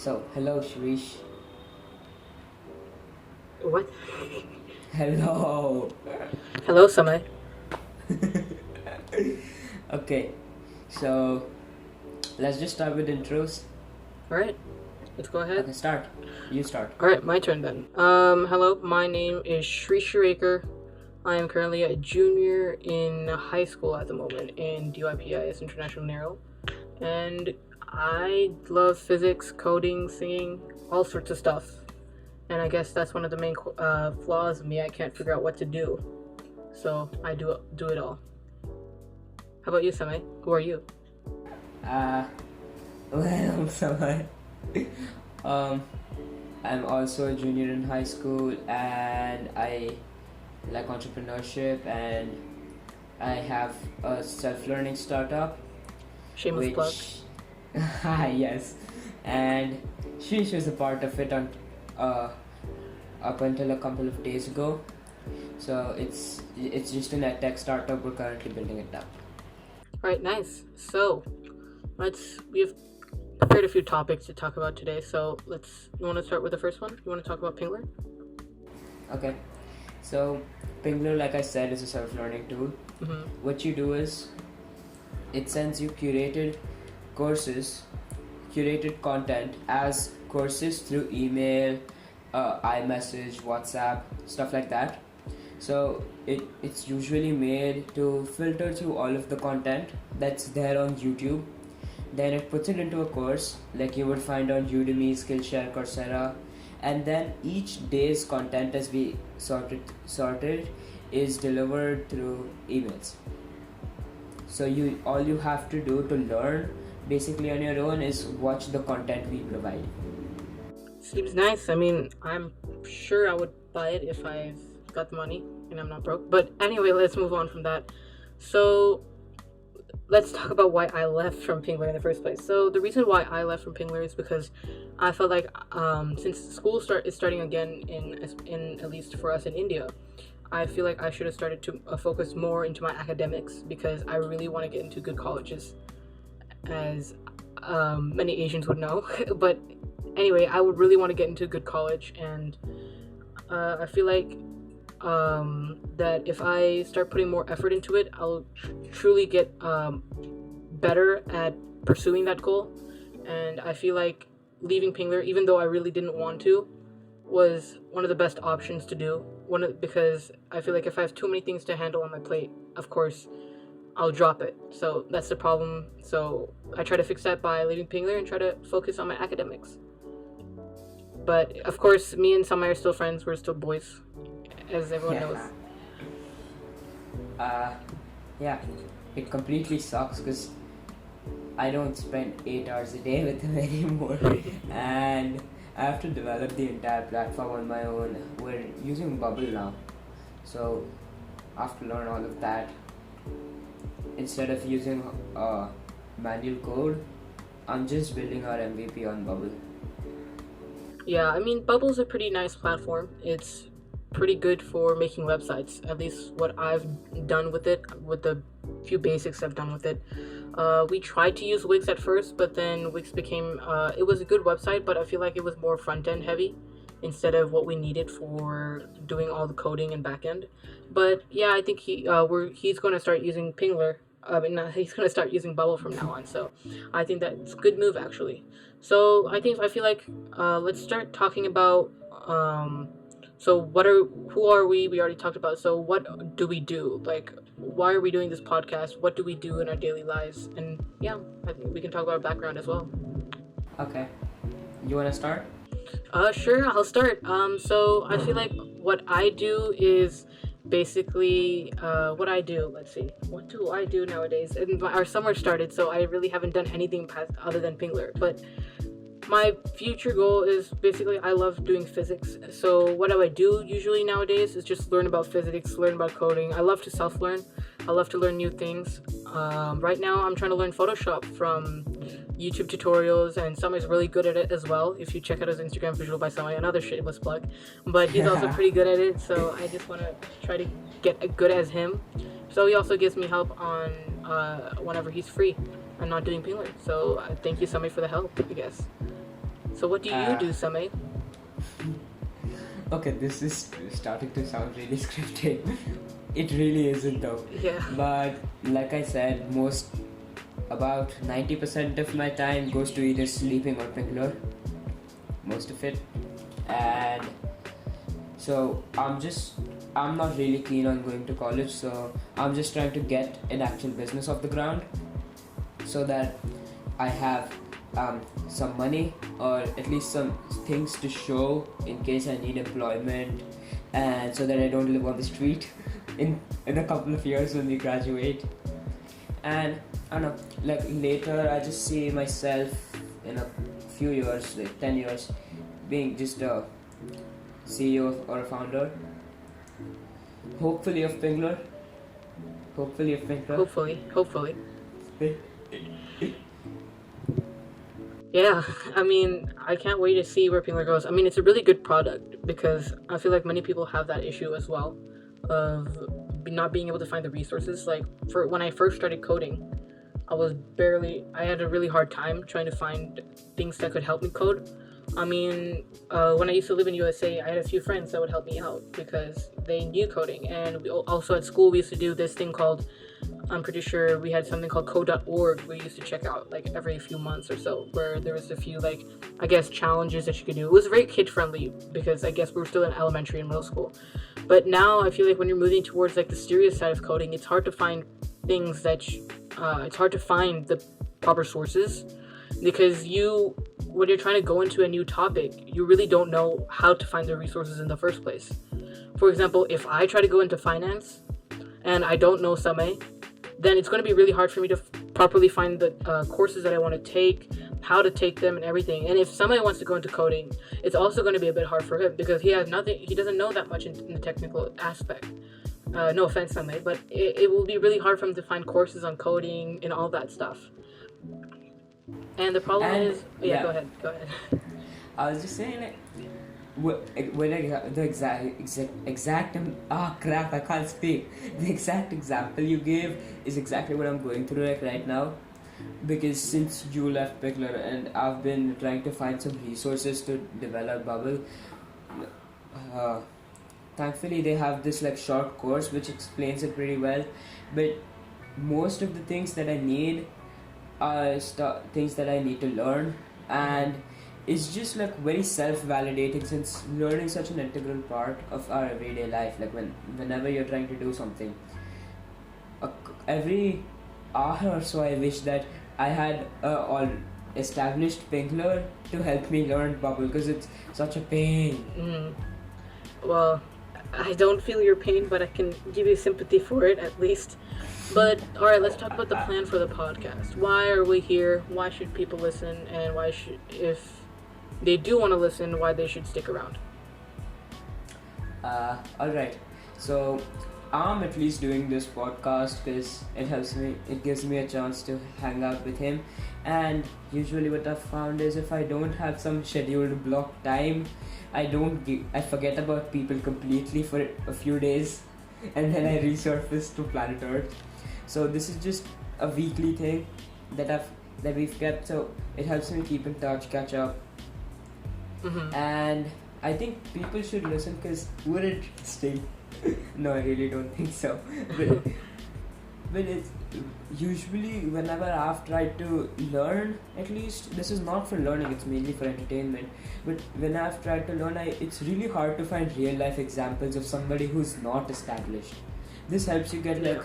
Hello, Shreesh. What? Hello. Hello, Samay. Okay, so let's just start with intros. Alright, let's go ahead. Okay, start. You start. Alright, my turn then. Hello, my name is Shreesh Shirekar. I am currently a junior in high school at the moment in DYPIS International Narrow. And I love physics, coding, singing, all sorts of stuff. And I guess that's one of the main flaws of me. I can't figure out what to do. So I do it all. How about you, Samay? Who are you? Uh, well, Samay. um, I'm also a junior in high school, and I like entrepreneurship, and I have a self-learning startup, Shameless plug. which, yes, and Shreesh was a part of it on uh, up until a couple of days ago. So it's just an tech startup. We're currently building it up. Alright, nice. So we've prepared a few topics to talk about today. So you want to start with the first one? You want to talk about Pingler? Okay. So Pingler, like I said, is a self-learning tool. Mm-hmm. What you do is it sends you curated content as courses through email, iMessage, WhatsApp, stuff like that. So it's usually made to filter through all of the content that's there on YouTube. Then it puts it into a course like you would find on Udemy, Skillshare, Coursera, and then each day's content as we sorted is delivered through emails. So all you have to do to learn basically on your own is watch the content we provide. Seems nice. I mean, I'm sure I would buy it if I've got the money and I'm not broke. But anyway, let's move on from that. So let's talk about why I left from Pingler in the first place. So the reason why I left from Pingler is because I felt like since school is starting again in at least for us in India, I feel like I should have started to focus more into my academics because I really want to get into good colleges, as many Asians would know. But anyway, I would really want to get into a good college, and I feel like that if I start putting more effort into it, I'll truly get better at pursuing that goal. And I feel like leaving Pingler, even though I really didn't want to, was one of the best options to do. Because I feel like if I have too many things to handle on my plate, of course, I'll drop it. So that's the problem. So I try to fix that by leaving Pingler and try to focus on my academics. But of course, me and Samay are still friends. We're still boys, as everyone knows. Yeah, it completely sucks because I don't spend 8 hours a day with him anymore, and I have to develop the entire platform on my own. We're using Bubble now, so I have to learn all of that. Instead of using manual code, I'm just building our MVP on Bubble. Yeah, I mean, Bubble's a pretty nice platform. It's pretty good for making websites, at least what I've done with it, with the few basics I've done with it. We tried to use Wix at first, but then Wix became, it was a good website, but I feel like it was more front-end heavy instead of what we needed for doing all the coding and back-end. But yeah, I think he's going to start using Pingler. He's going to start using Bubble from now on, so I think that's a good move, actually. So I feel like let's start talking about so who are we? We already talked about. So what do we do? Like, why are we doing this podcast? What do we do in our daily lives? And yeah, I think we can talk about our background as well. Okay, you wanna start? Sure, I'll start. So I feel like what I do is basically what I do. Let's see, what do I do nowadays? And our summer started, so I really haven't done anything other than Pingler. But my future goal is basically I love doing physics. So what do I do usually nowadays is just learn about physics, learn about coding. I love to self-learn. I love to learn new things. Right now I'm trying to learn Photoshop from YouTube tutorials, and Samay's really good at it as well. If you check out his Instagram, Visual by Samay, another shameless plug. But he's also pretty good at it, so I just want to try to get as good as him. So he also gives me help on whenever he's free and not doing Pingler. So thank you, Samay, for the help, I guess. So what do you Uh, do, Samay? okay, this is starting to sound really scripted. It really isn't though. Yeah. But like I said, about 90% of my time goes to either sleeping or Bangalore. Most of it. And so I'm not really keen on going to college, so I'm just trying to get an actual business off the ground so that I have some money or at least some things to show in case I need employment, and so that I don't live on the street in a couple of years when we graduate. And I don't know, like later I just see myself in a few years, like 10 years, being just a CEO or a founder, hopefully of Pingler. Hopefully. Yeah, I mean, I can't wait to see where Pingler goes. I mean, it's a really good product because I feel like many people have that issue as well of not being able to find the resources. Like, for when I first started coding, I had a really hard time trying to find things that could help me code. I mean, when I used to live in USA, I had a few friends that would help me out because they knew coding. And also at school, we used to do this thing called, I'm pretty sure we had something called code.org we used to check out like every few months or so, where there was a few, like, I guess, challenges that you could do. It was very kid friendly because I guess we were still in elementary and middle school. But now I feel like when you're moving towards like the serious side of coding, it's hard to find things it's hard to find the proper sources because when you're trying to go into a new topic, you really don't know how to find the resources in the first place. For example, if I try to go into finance and I don't know Samay, then it's going to be really hard for me to properly find the courses that I want to take, how to take them, and everything. And if somebody wants to go into coding, it's also going to be a bit hard for him because he doesn't know that much in the technical aspect. No offense, Samay, but it will be really hard for him to find courses on coding and all that stuff. And the problem is, go ahead. I was just saying, like, when I got the exact crap, I can't speak. The exact example you gave is exactly what I'm going through like right now, because since you left Pickler and I've been trying to find some resources to develop Bubble. Thankfully they have this like short course which explains it pretty well, but most of the things that I need are things that I need to learn, and it's just like very self-validating since learning such an integral part of our everyday life. Like whenever you're trying to do something, every hour or so I wish that I had all established Pinkler to help me learn Bubble because it's such a pain. Well, I don't feel your pain, but I can give you sympathy for it at least. But alright, let's talk about the plan for the podcast. Why are we here? Why should people listen? And if they do want to listen, why they should stick around? Alright, so I'm at least doing this podcast because it gives me a chance to hang out with him. And usually what I've found is if I don't have some scheduled block time, I forget about people completely for a few days, and then I resurface to planet Earth. So this is just a weekly thing that we've kept, so it helps me keep in touch, catch up. And I think people should listen because we're interesting. No, I really don't think so. But it's usually whenever I've tried to learn, at least this is not for learning, it's mainly for entertainment. But when I've tried to learn, it's really hard to find real life examples of somebody who's not established. This helps you get like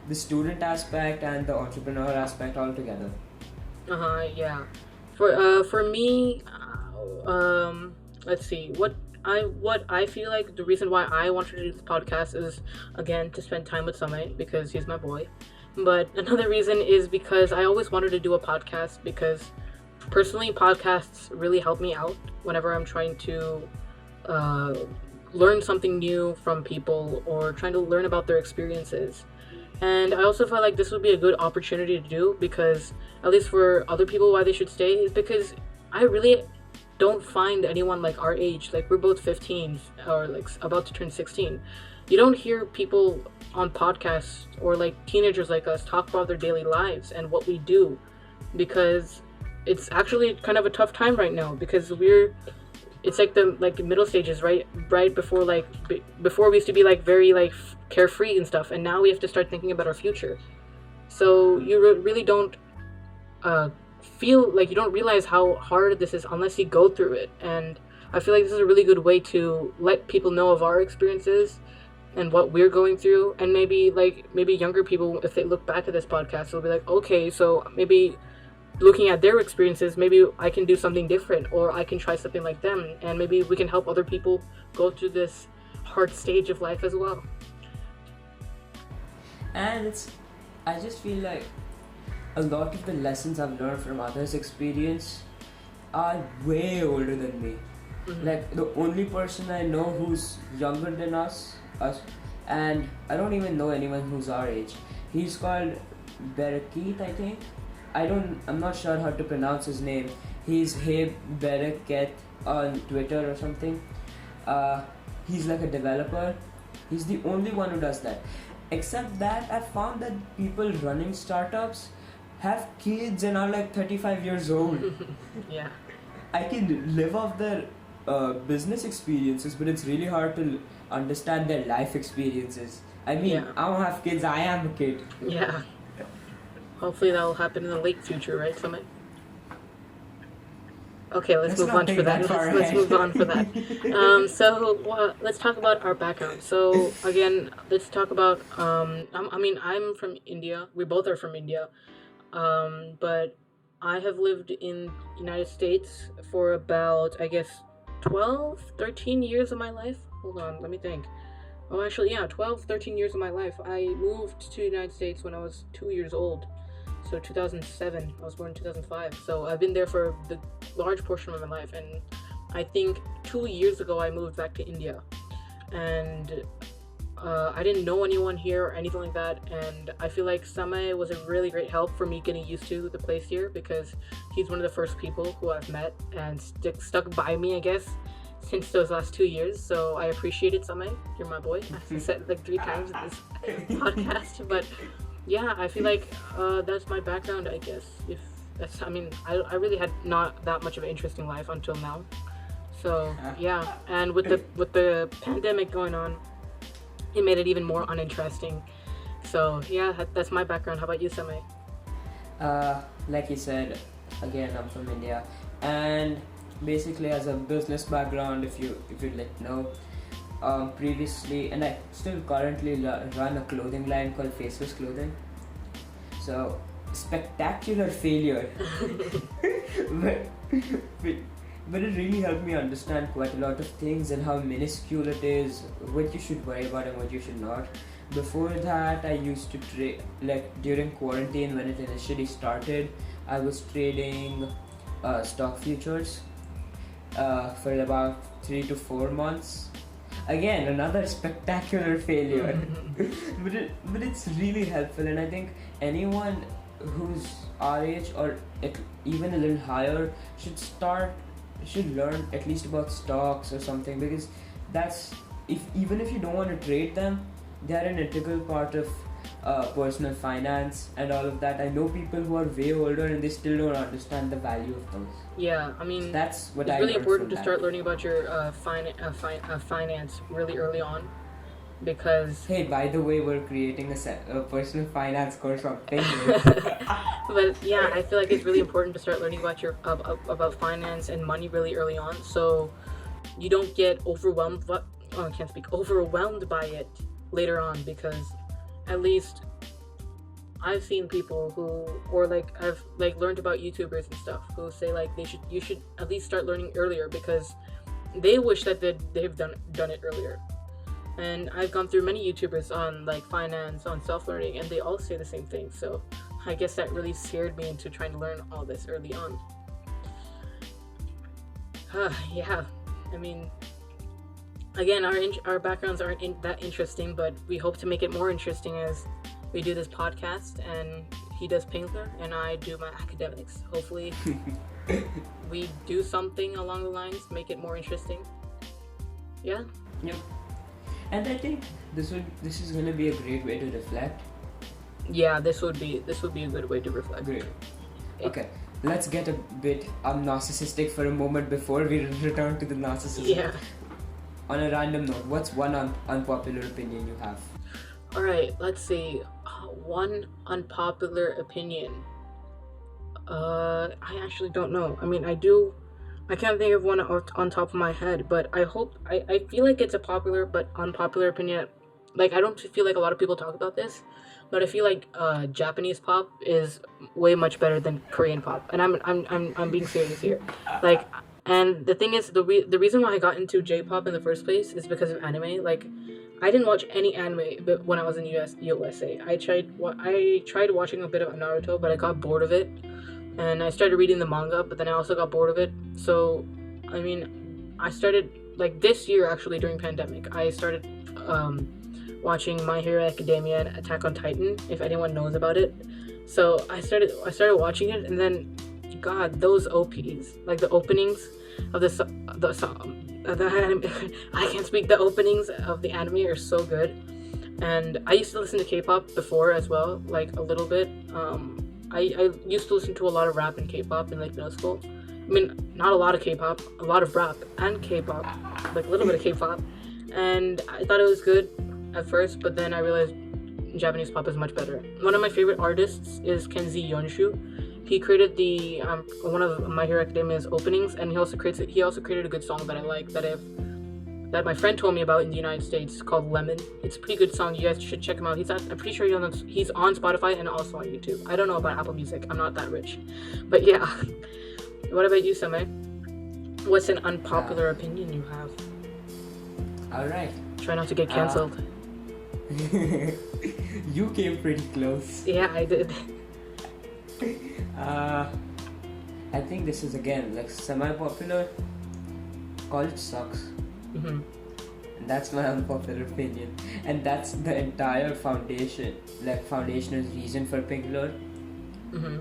the student aspect and the entrepreneur aspect all together. Yeah. For me, let's see, what I feel like the reason why I wanted to do this podcast is, again, to spend time with Samay because he's my boy. But another reason is because I always wanted to do a podcast because personally podcasts really help me out whenever I'm trying to learn something new from people or trying to learn about their experiences. And I also felt like this would be a good opportunity to do because, at least for other people, why they should stay is because I really don't find anyone like our age. Like, we're both 15 or like about to turn 16. You don't hear people on podcasts or like teenagers like us talk about their daily lives and what we do, because it's actually kind of a tough time right now because it's like the middle stages, right before before we used to be like very like carefree and stuff, and now we have to start thinking about our future. So you really don't feel like, you don't realize how hard this is unless you go through it. And I feel like this is a really good way to let people know of our experiences and what we're going through, and maybe younger people, if they look back at this podcast, they'll be like, okay, so maybe looking at their experiences, maybe I can do something different, or I can try something like them, and maybe we can help other people go through this hard stage of life as well. And I just feel like a lot of the lessons I've learned from others' experience are way older than me. Mm-hmm. Like, the only person I know who's younger than us, and I don't even know anyone who's our age. He's called Berekit, I think. I'm not sure how to pronounce his name. He's Hey Bereket on Twitter or something. He's like a developer. He's the only one who does that. Except that I found that people running startups have kids and are like 35 years old. Yeah. I can live off their business experiences, but it's really hard to understand their life experiences. I mean, Yeah. I don't have kids, I am a kid. Yeah. Hopefully that will happen in the late future, right, Samay? Okay, let's move on for that. Let's move on for that. Let's talk about our background. So again, let's talk about. I'm from India. We both are from India, but I have lived in United States for about, I guess, 12, 13 years of my life. Hold on, let me think. Oh, actually, yeah, 12, 13 years of my life. I moved to the United States when I was 2 years old. So 2007, I was born in 2005. So I've been there for the large portion of my life. And I think 2 years ago, I moved back to India. And I didn't know anyone here or anything like that. And I feel like Samay was a really great help for me getting used to the place here, because he's one of the first people who I've met and stuck by me, I guess, since those last 2 years. So I appreciate it, Samay. You're my boy. I said it like 3 times in this podcast. But yeah, I feel like that's my background, I guess. I really had not that much of an interesting life until now. So yeah, and with the pandemic going on, it made it even more uninteresting. So yeah, that's my background. How about you, Samay? Like you said, again, I'm from India, and basically as a business background, if you'd like to know, previously, and I still currently run a clothing line called Faceless Clothing. So, spectacular failure. but it really helped me understand quite a lot of things and how minuscule it is, what you should worry about and what you should not. Before that, I used to trade, like during quarantine when it initially started, I was trading stock futures for about 3 to 4 months. Again, another spectacular failure. but it's really helpful, and I think anyone who's our age or even a little higher should learn at least about stocks or something, because that's even if you don't want to trade them, they're an integral part of personal finance and all of that. I know people who are way older and they still don't understand the value of those. Yeah, I mean, so that's what it's I really learned important from to that. start learning about your finance really early on, because. Hey, by the way, we're creating a personal finance course on But yeah, I feel like it's really important to start learning about your about finance and money really early on, so you don't get overwhelmed. Overwhelmed by it later on, because at least I've seen people I've learned about YouTubers and stuff who say like you should at least start learning earlier, because they wish that they've done it earlier. And I've gone through many YouTubers on like finance, on self-learning, and they all say the same thing. So I guess that really scared me into trying to learn all this early on. Yeah, I mean, again, our backgrounds aren't that interesting, but we hope to make it more interesting as we do this podcast, and he does Pinkler and I do my academics. Hopefully we do something along the lines to make it more interesting. Yeah? Yep. And I think this is going to be a great way to reflect. Yeah, this would be a good way to reflect. Great. Okay, let's get a bit narcissistic for a moment before we return to the narcissism. Yeah. On a random note, what's one unpopular opinion you have? All right. Let's see. One unpopular opinion. I actually don't know. I mean, I do. I can't think of one on top of my head, but I feel like it's a popular but unpopular opinion. Like, I don't feel like a lot of people talk about this, but I feel like Japanese pop is way much better than Korean pop, and I'm being serious here. Like, and the thing is, the reason why I got into J-pop in the first place is because of anime. Like, I didn't watch any anime, but when I was in USA, I tried watching a bit of Naruto, but I got bored of it, and I started reading the manga, but then I also got bored of it. So, I mean, I started like this year actually during pandemic. I started watching My Hero Academia and Attack on Titan, if anyone knows about it. So I started watching it, and then, God, those OPs, like the openings of the anime, I can't speak. The openings of the anime are so good, and I used to listen to K-pop before as well, like a little bit. I used to listen to a lot of rap and K-pop in like middle school. I mean, not a lot of K-pop, a lot of rap and K-pop, like a little bit of K-pop, and I thought it was good at first, but then I realized Japanese pop is much better. One of my favorite artists is Kenzie Yonshu. He created the one of My Hero Academia's openings, and he also created a good song that I like that my friend told me about in the United States called Lemon. It's a pretty good song. You guys should check him out. I'm pretty sure he's on Spotify and also on YouTube. I don't know about Apple Music. I'm not that rich, but yeah. What about you, Samay? What's an unpopular opinion you have? All right. Try not to get cancelled. You came pretty close. Yeah, I did. I think this is again like semi-popular. College sucks. Mm-hmm. And that's my unpopular opinion, and that's the entire foundational reason for Bangalore. Mm-hmm.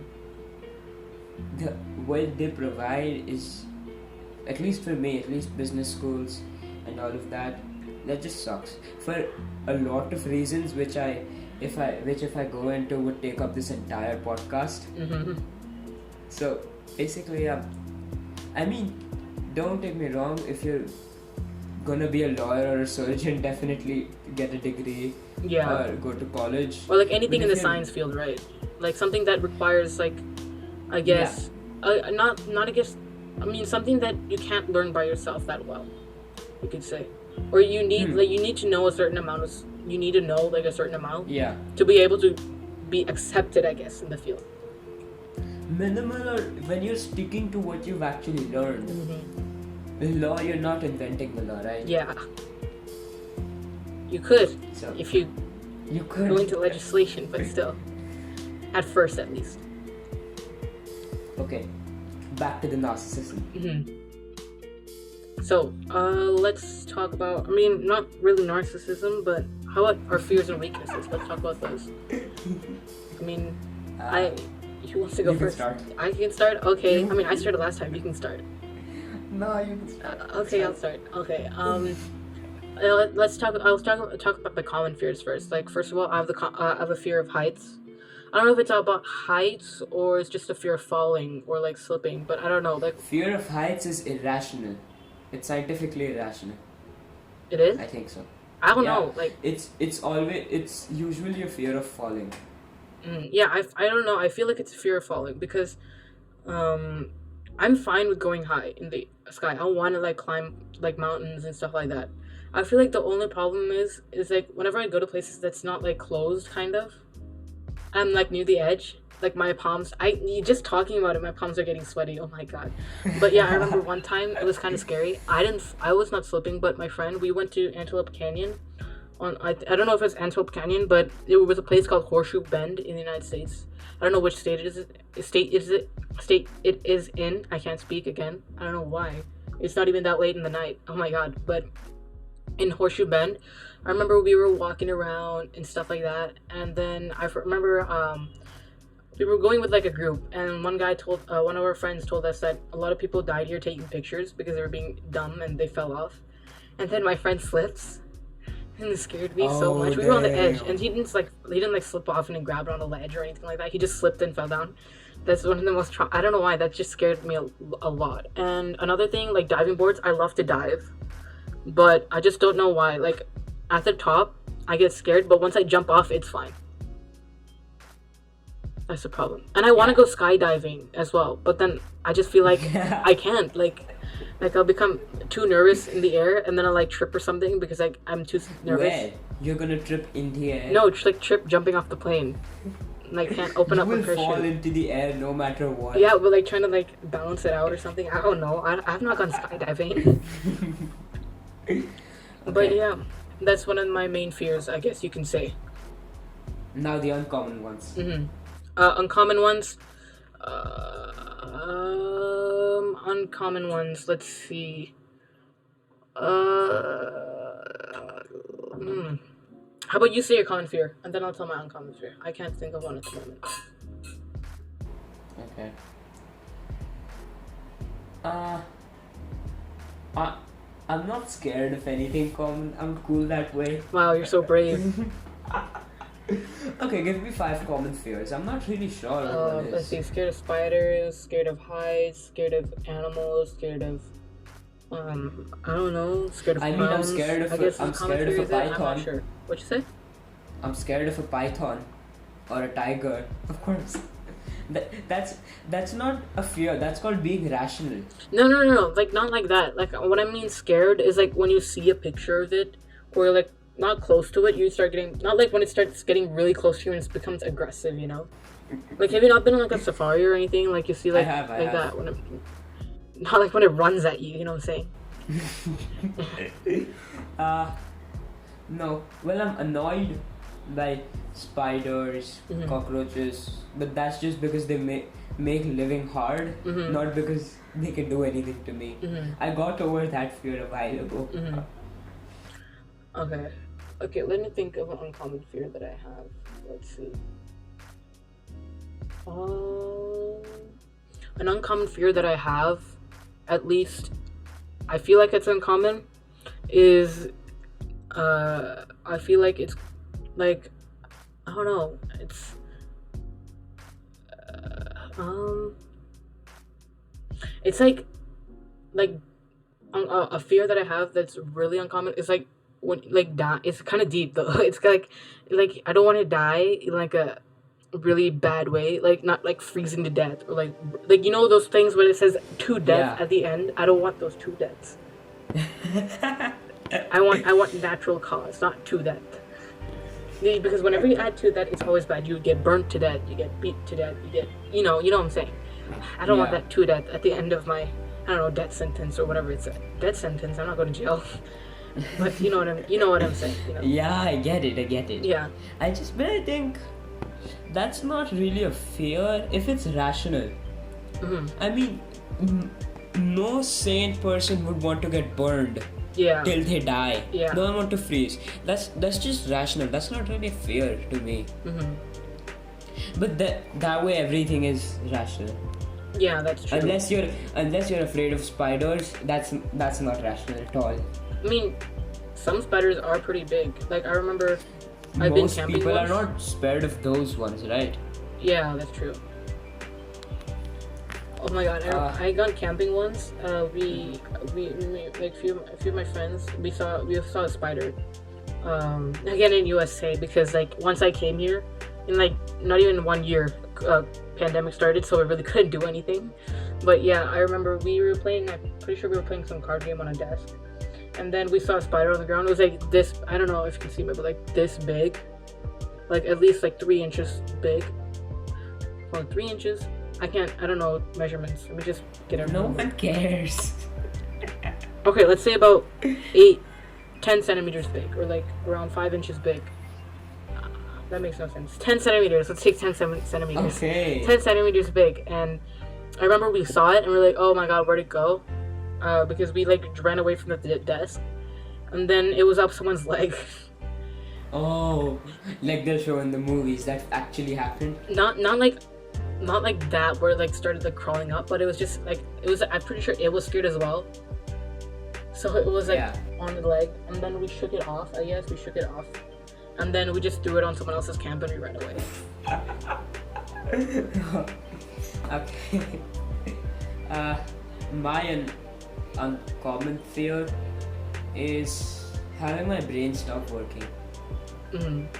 What they provide is, at least for me, at least business schools and all of that just sucks for a lot of reasons, which if I go into would take up this entire podcast. Mm-hmm. So basically, I mean, don't take me wrong, if you're gonna be a lawyer or a surgeon, definitely get a degree. Yeah. Or go to college, or like anything in the science field, right? Like something that requires, like, I guess, not I guess, I mean, something that you can't learn by yourself that well, you could say. Or you need like you need to know a certain amount of a certain amount to be able to be accepted, I guess, in the field. Minimal, or when you're sticking to what you've actually learned. Mm-hmm. The law, you're not inventing the law, right? Yeah. You could, so, if you could go into legislation, but still, at first at least. Okay, back to the narcissism. Mm-hmm. So, let's talk about, I mean, not really narcissism, but how about our fears and weaknesses? Let's talk about those. I mean, who wants to go first? Start. I can start? Okay. I mean, I started last time. You can start. No, you can start. Okay, I'll start. Okay. Let's talk. I'll talk about the common fears first. Like, first of all, I have a fear of heights. I don't know if it's about heights or it's just a fear of falling or like slipping, but I don't know. Like, fear of heights is irrational. It's scientifically irrational. It is? I think so. I don't know. Like, it's usually a fear of falling. Yeah, I don't know. I feel like it's a fear of falling because, I'm fine with going high in the sky. I want to like climb like mountains and stuff like that. I feel like the only problem is like whenever I go to places that's not like closed, kind of, I'm like near the edge. Like my palms, just talking about it, my palms are getting sweaty. Oh my god! But yeah, I remember one time it was kind of scary. I was not slipping, but my friend, we went to Antelope Canyon. I don't know if it's Antelope Canyon, but it was a place called Horseshoe Bend in the United States. I don't know which state it is in. I can't speak again. I don't know why. It's not even that late in the night. Oh my god! But in Horseshoe Bend, I remember we were walking around and stuff like that, and then I remember we were going with like a group, and one of our friends told us that a lot of people died here taking pictures because they were being dumb and they fell off. And then my friend slips, and it scared me so much. We were on the edge, and he didn't slip off and then grab it on the ledge or anything like that. He just slipped and fell down. That's one of the most. I don't know why that just scared me a lot. And another thing, like diving boards, I love to dive, but I just don't know why. Like at the top, I get scared, but once I jump off, it's fine. That's the problem. And I want to go skydiving as well, but then I just feel like I can't. Like I'll become too nervous in the air, and then I'll like trip or something because like I'm too nervous. Where? You're gonna trip in the air? No, just like trip jumping off the plane. Like can't open up a You will parachute. fall into the air no matter what. Yeah, but like trying to like balance it out or something. I don't know. I've not gone skydiving. But yeah, that's one of my main fears, I guess you can say. Now the uncommon ones. Uncommon ones. Uncommon ones. Let's see. How about you say your common fear, and then I'll tell my uncommon fear. I can't think of one at the moment. Okay. I'm not scared of anything common. I'm cool that way. Wow, you're so brave. Okay, give me 5 common fears. I'm not really sure what one Let's is. see. Scared of spiders. Scared of heights. Scared of animals. Scared of I don't know. Scared of I mean, clowns. I'm scared of I guess I'm common scared of fear a is that? I'm not python. sure. What'd you say? I'm scared of a python or a tiger. Of course. That's not a fear. That's called being rational. No. Like not like that. Like what I mean scared is like when you see a picture of it, or you're like not close to it, you start getting not like when it starts getting really close to you and it becomes aggressive. You know. Like have you not been on like a safari or anything? Like you see like I have. that when it, not like when it runs at you. You know what I'm saying? No. Well, I'm annoyed by spiders, cockroaches, but that's just because they make living hard, not because they can do anything to me. I got over that fear a while ago. Okay, let me think of an uncommon fear that I have. Let's see. An uncommon fear that I have, at least I feel like it's uncommon, is I feel like it's like I don't know. It's it's like a fear that I have that's really uncommon is like when like die. It's kind of deep though. It's like I don't want to die in like a really bad way, like not like freezing to death or like you know those things where it says to death at the end. I don't want those 2 deaths. I want natural cause, not to death. Because whenever you add to that, it's always bad. You get burnt to death, you get beat to death, you get you know what I'm saying. I don't want that to death at the end of my I don't know death sentence or whatever it's a death sentence. I'm not going to jail. But you know what I'm saying. You know? Yeah, I get it. Yeah. But I think that's not really a fear if it's rational. I mean, no sane person would want to get burned till they die. No one want to freeze. That's just rational. That's not really a fear to me. But that way everything is rational. Yeah, that's true. Unless you're afraid of spiders, that's not rational at all. I mean, some spiders are pretty big. Like I remember, I've been camping people once. are not spared of those ones, right? Yeah, that's true. Oh my god, I gone camping once. We like few of my friends. We saw a spider. Again in USA because like once I came here, in like not even 1 year, pandemic started, so we really couldn't do anything. But yeah, I remember we were playing. I'm pretty sure we were playing some card game on a desk, and then we saw a spider on the ground. It was like this. I don't know if you can see me, but like this big, like at least like 3 inches big. Well, 3 inches. I don't know measurements. Let me just get it. No one cares. Okay, let's say about 10 centimeters big, or like around 5 inches big. That makes no sense. 10 centimeters. Let's take 10 centimeters. Okay. 10 centimeters big. And I remember we saw it and we were like, oh my god, where'd it go? Because we like ran away from the desk. And then it was up someone's leg. Oh, like they'll show in the movies that actually happened. Not like that where it like started like crawling up, but it was just like I'm pretty sure it was scared as well. So it was like on the leg, and then we shook it off. I guess we shook it off, and then we just threw it on someone else's camp and we ran away. Okay. uh, my uncommon fear is having my brain stop working.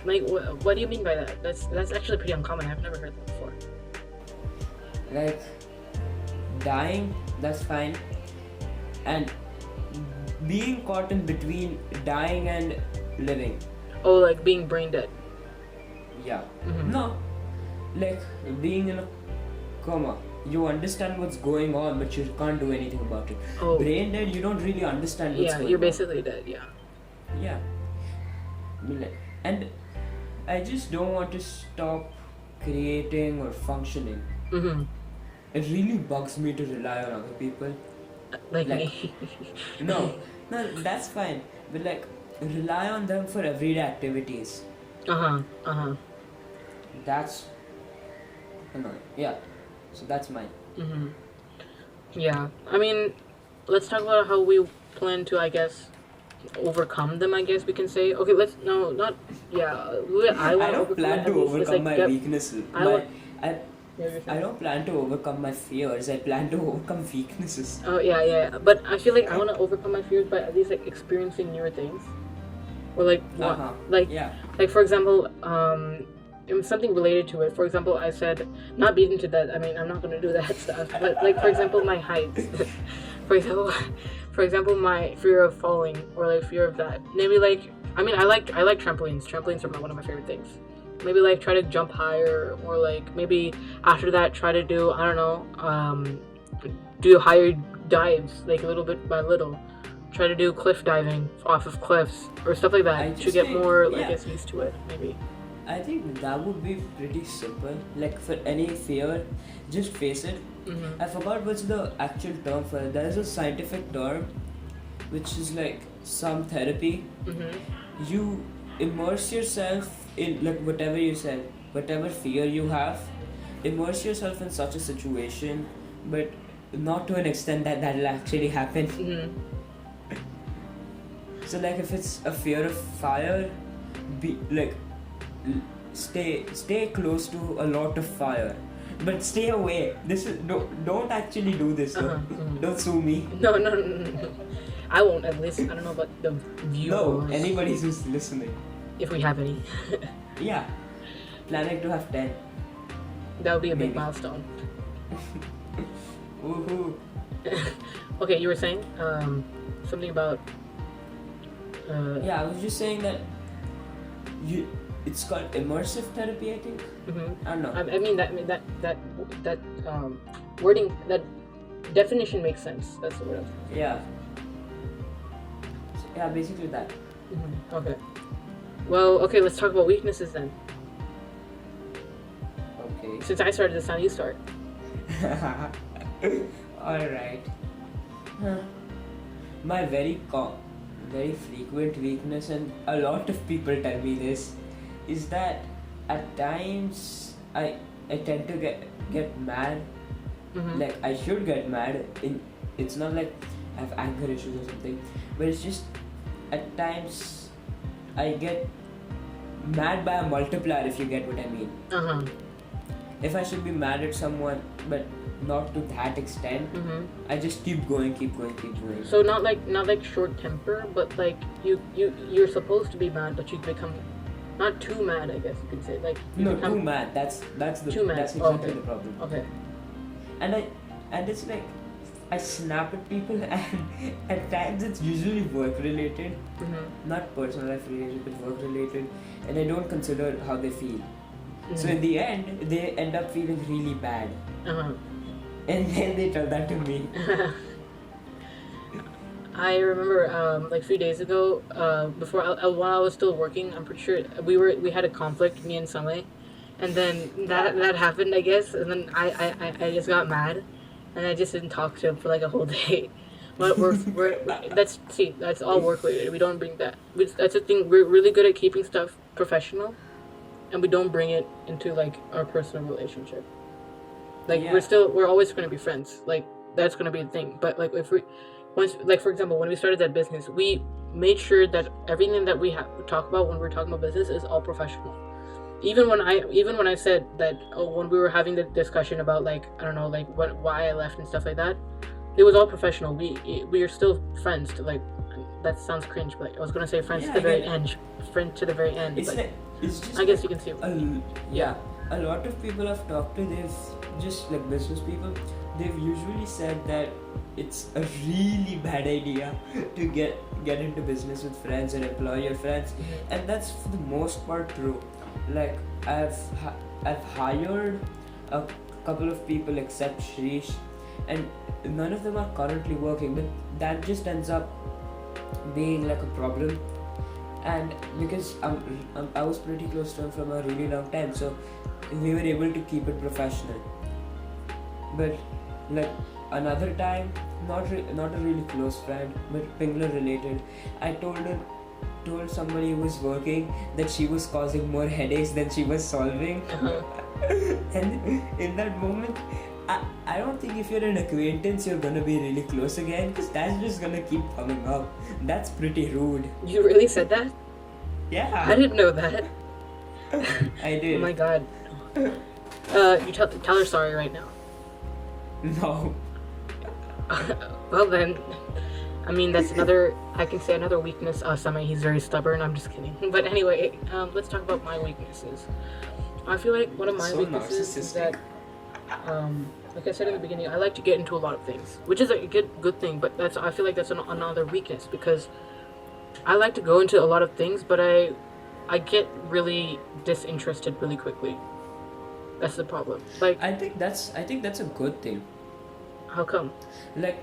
Like, what do you mean by that? That's actually pretty uncommon. I've never heard that before. Like dying, that's fine, and being caught in between dying and living. Oh, like being brain dead. Yeah. Mm-hmm. No, like being in a coma. You understand what's going on, but you can't do anything about it. Oh. Brain dead, you don't really understand what's going on. Yeah, you're basically dead. Yeah. Yeah. And I just don't want to stop creating or functioning. Mm-hmm. It really bugs me to rely on other people. Like Like- me. No, that's fine. But like, rely on them for everyday activities. Uh-huh. That's annoying. Yeah. So that's mine. Mm-hmm. Yeah. I mean, let's talk about how we plan to, I guess, overcome them, I guess we can say. Okay, let's no, not yeah. I I don't plan to overcome my weaknesses. I don't plan to overcome my fears. I plan to overcome weaknesses. Oh yeah. But I feel like I want to overcome my fears by at least like experiencing newer things, or like what, Yeah. like for example, it was something related to it. For example, I said not beaten to death. I mean, I'm not gonna do that stuff. But like for example, my heights. For example, my fear of falling or like fear of that. Maybe like I mean, I like trampolines. Trampolines are one of my favorite things. Maybe like try to jump higher, or like maybe after that try to do I don't know, do higher dives like little bit by little. Try to do cliff diving off of cliffs or stuff like that to get more I guess used to it maybe. I think that would be pretty simple. Like for any fear, just face it. Mm-hmm. I forgot what's the actual term for it. There is a scientific term, which is like some therapy. Mm-hmm. You immerse yourself in like whatever you said, whatever fear you have. Immerse yourself in such a situation, but not to an extent that that'll actually happen. Mm-hmm. So like if it's a fear of fire, be like stay close to a lot of fire, but stay away. This is don't actually do this though. Don't sue me. No. I won't, at least. I don't know about the viewers. No, anybody who's listening. If we have any. Yeah, planning to have 10. That would be a big Maybe. milestone. Woohoo! Okay, you were saying something about. Yeah, I was just saying that it's called immersive therapy, I think. Mm-hmm. I don't know. I mean that wording, that definition makes sense. That's the word. Yeah. So, yeah, basically that. Mm-hmm. Okay. Well, okay. Let's talk about weaknesses then. Okay. Since I started this time, you start. Alright. My very frequent weakness, and a lot of people tell me this, is that at times I tend to get mad. Mm-hmm. Like I should get mad. It's not like I have anger issues or something, but it's just at times I get mad by a multiplier, if you get what I mean. Uh-huh. If I should be mad at someone, but not to that extent, Mm-hmm. I just keep going. So not like short temper, but like you're supposed to be mad, but you become not too mad, I guess you could say. Like you No, become too mad. That's too mad. That's exactly Okay. the problem. Okay. And it's like I snap at people, and at times it's usually work related, Mm-hmm. not personal life related, but work related, and I don't consider how they feel. So Mhm. in the end, they end up feeling really bad, Uh-huh. and then they tell that to me. I remember like a few days ago, before while I was still working, I'm pretty sure we had a conflict, me and Samay, and then that happened, I guess, and then I just got mad, and I just didn't talk to him for like a whole day. But that's all work related. We don't bring that. That's the thing. We're really good at keeping stuff professional, and we don't bring it into like our personal relationship. Like Yeah. we're always going to be friends. Like that's going to be the thing. But like if we once, like for example, when we started that business, we made sure that everything that we talk about when we're talking about business is all professional. even when I said that, when we were having the discussion about, like, I don't know, like why I left and stuff like that, it was all professional. We are still friends to, like, that sounds cringe, but I was gonna say friends to the very end, friend to the very end. It's but like, it's just I guess you can see. yeah, a lot of people I've talked to, they've just like business people, they've usually said that it's a really bad idea to get into business with friends and employ your friends, and that's for the most part true. Like I've hired a couple of people except Shreesh, and none of them are currently working, but that just ends up being like a problem. And because I was pretty close to him from a really long time, so we were able to keep it professional. But like another time, not a really close friend, but Pingler related, I told somebody who was working that she was causing more headaches than she was solving. And in that moment, I don't think if you're an acquaintance you're gonna be really close again, because that's just gonna keep coming up. That's pretty rude. You really said that? Yeah. I didn't know that. I did. Oh my god. You tell her sorry right now. No. Well then, I mean, that's another, I can say another weakness. Samay, he's very stubborn. I'm just kidding. But anyway, let's talk about my weaknesses. I feel like one of my weaknesses is that, like I said in the beginning, I like to get into a lot of things, which is a good thing. But I feel like that's another weakness, because I like to go into a lot of things, but I get really disinterested really quickly. That's the problem. Like, I think that's a good thing. How come? Like,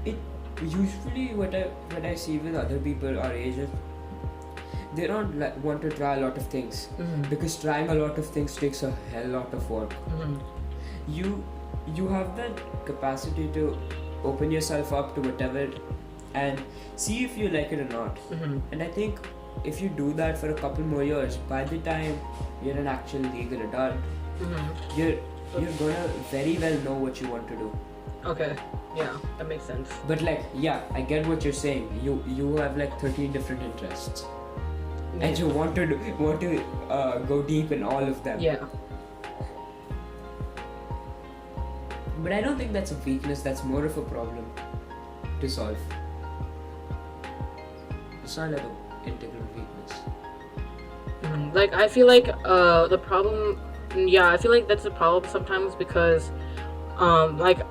it usually what I see with other people our age is, they don't want to try a lot of things, because trying a lot of things takes a hell lot of work. You have that capacity to open yourself up to whatever and see if you like it or not. And I think if you do that for a couple more years, by the time you're an actual legal adult, you're gonna very well know what you want to do. Okay, yeah, that makes sense. But like, yeah, I get what you're saying. You have like 13 different interests, and you want to go deep in all of them. Yeah. But I don't think that's a weakness. That's more of a problem to solve. It's not like an integral weakness. Like, I feel like the problem. Yeah, I feel like that's a problem sometimes, because like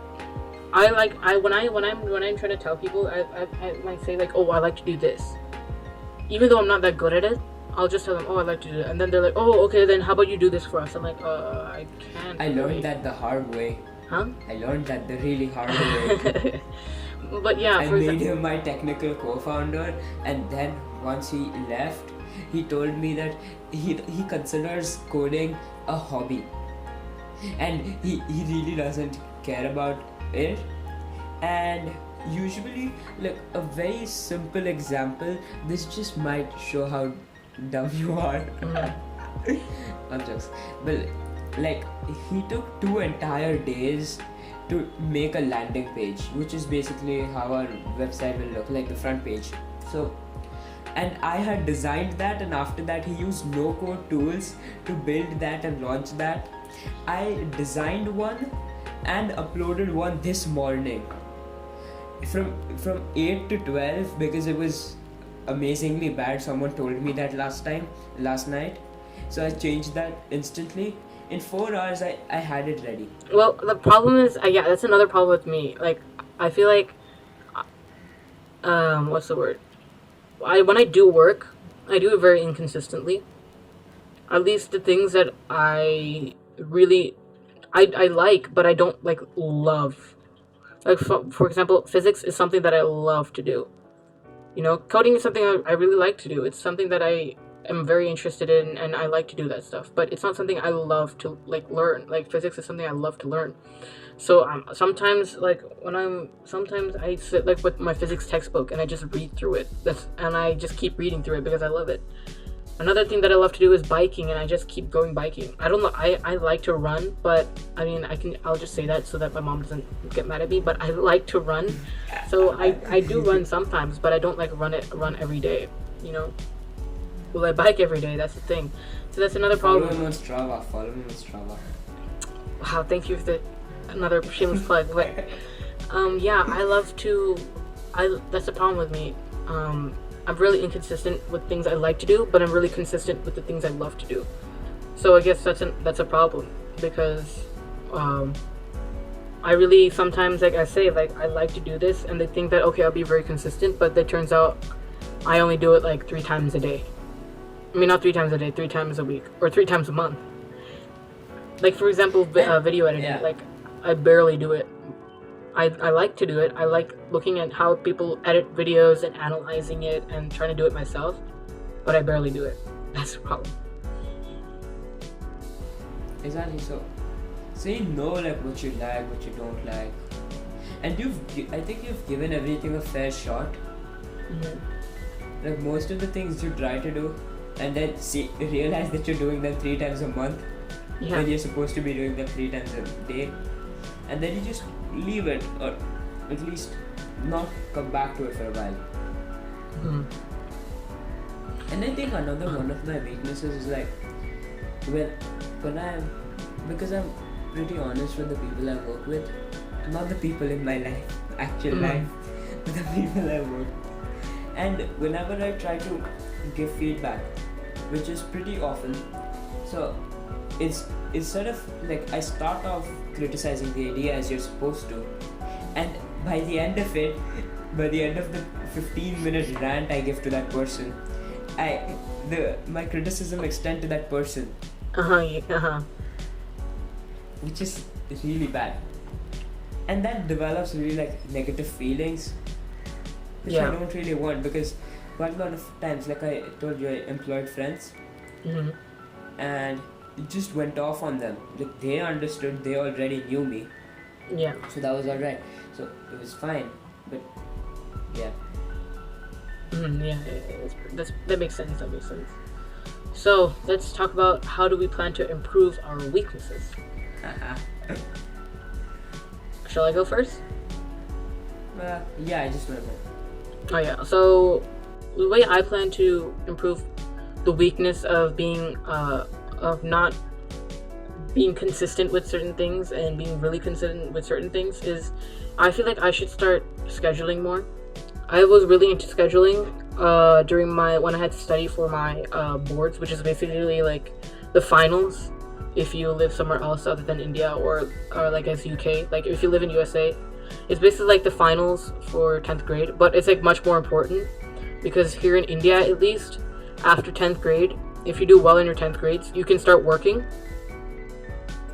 when I'm trying to tell people, I might say like, oh, I like to do this, even though I'm not that good at it. I'll just tell them, oh, I like to do it, and then they're like, oh, okay, then how about you do this for us? I'm like, I can't. I learned that the hard way. Huh? I learned that the really hard way. But yeah, I made him my technical co-founder, and then once he left, he told me that he considers coding a hobby, and he really doesn't care about it. And usually, like, a very simple example, this just might show how dumb you are. I'm jokes. But like, he took 2 entire days to make a landing page, which is basically how our website will look like, the front page. So, and I had designed that, and after that he used no-code tools to build that and launch that. I designed one and uploaded one this morning from 8 to 12, because it was amazingly bad. Someone told me that last night, so I changed that instantly. In 4 hours I had it ready. Well, the problem is, yeah, that's another problem with me. Like, I feel like, what's the word? When I do work, I do it very inconsistently. At least the things that I really, I like, but I don't like love. Like, for example, physics is something that I love to do. You know, coding is something I really like to do. It's something that I am very interested in, and I like to do that stuff. But it's not something I love to like learn. Like, physics is something I love to learn. So sometimes, like, sometimes I sit like with my physics textbook and I just read through it. And I just keep reading through it because I love it. Another thing that I love to do is biking, and I just keep going biking. I don't know. I like to run, but I mean, I'll just say that so that my mom doesn't get mad at me. But I like to run, so I do run sometimes, but I don't like run every day. You know, Well, I bike every day. That's the thing. So that's another Follow problem. him on Strava. Follow him on Strava. Wow, thank you for another shameless plug. But yeah, I love to. That's the problem with me. I'm really inconsistent with things I like to do, but I'm really consistent with the things I love to do. So I guess that's a problem because I really sometimes, like I say, like I like to do this, and they think that okay, I'll be very consistent, but it turns out I only do it like 3 times a day. I mean, not 3 times a day, 3 times a week, or 3 times a month. Like for example, video editing. Yeah. Like I barely do it. I like to do it. I like looking at how people edit videos and analyzing it and trying to do it myself, but I barely do it. That's the problem. Exactly. So you know like what you like, what you don't like, and I think you've given everything a fair shot. Mm-hmm. Like most of the things you try to do, and then realize that you're doing them 3 times a month Yeah. when you're supposed to be doing them 3 times a day, and then you just leave it, or at least not come back to it for a while. Mm-hmm. And I think another one of my weaknesses is like when because I'm pretty honest with the people I work with, not the people in my life, actual life, but the people I work. And whenever I try to give feedback, which is pretty often, so it's sort of like I start off criticizing the idea as you're supposed to, and by the end of the 15-minute rant I give to that person, my criticism extend to that person, which is really bad, and that develops really like negative feelings, which I don't really want, because quite a lot of times, like I told you, I employed friends, and it just went off on them. Like they understood, they already knew me, so that was alright. So it was fine, but yeah. That makes sense. So let's talk about how do we plan to improve our weaknesses. Shall I go first? Yeah, I just remember. Oh yeah. So the way I plan to improve the weakness of not being consistent with certain things and being really consistent with certain things is, I feel like I should start scheduling more. I was really into scheduling during when I had to study for my boards, which is basically like the finals if you live somewhere else other than India or like as UK. Like if you live in USA, it's basically like the finals for 10th grade, but it's like much more important because here in India, at least, after 10th grade, if you do well in your 10th grades, you can start working,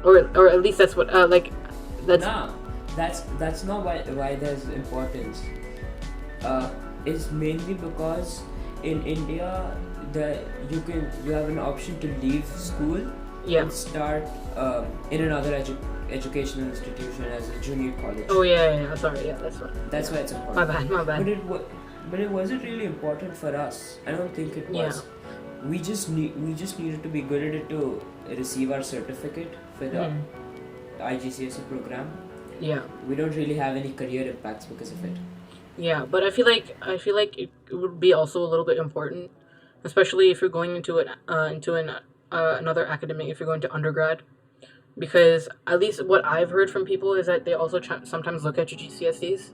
or at least that's what that's. No, that's not why there's importance. It's mainly because in India you have an option to leave school and start in another educational institution as a junior college. Oh yeah. Sorry, that's what. That's why it's important. My bad. But it wasn't really important for us. I don't think it was. We just needed to be good at it to receive our certificate for the IGCSE program. Yeah. We don't really have any career impacts because of it. Yeah, but I feel like it would be also a little bit important, especially if you're going into another academic, if you're going to undergrad, because at least what I've heard from people is that they also sometimes look at your GCSEs,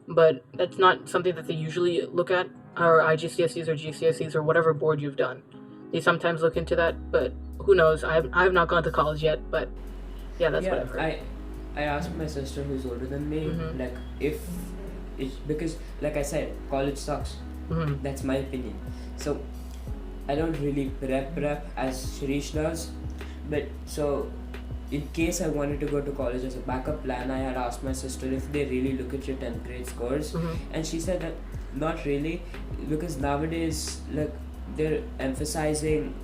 but that's not something that they usually look at, or IGCSEs or GCSEs or whatever board you've done. They sometimes look into that, but who knows? I've not gone to college yet, but yeah, that's what I've heard. I asked my sister who's older than me, like if it's because, like I said, college sucks. That's my opinion. So I don't really prep as Shreesh does, but so in case I wanted to go to college as a backup plan, I had asked my sister if they really look at your 10th grade scores, and she said that not really, because nowadays like they're emphasizing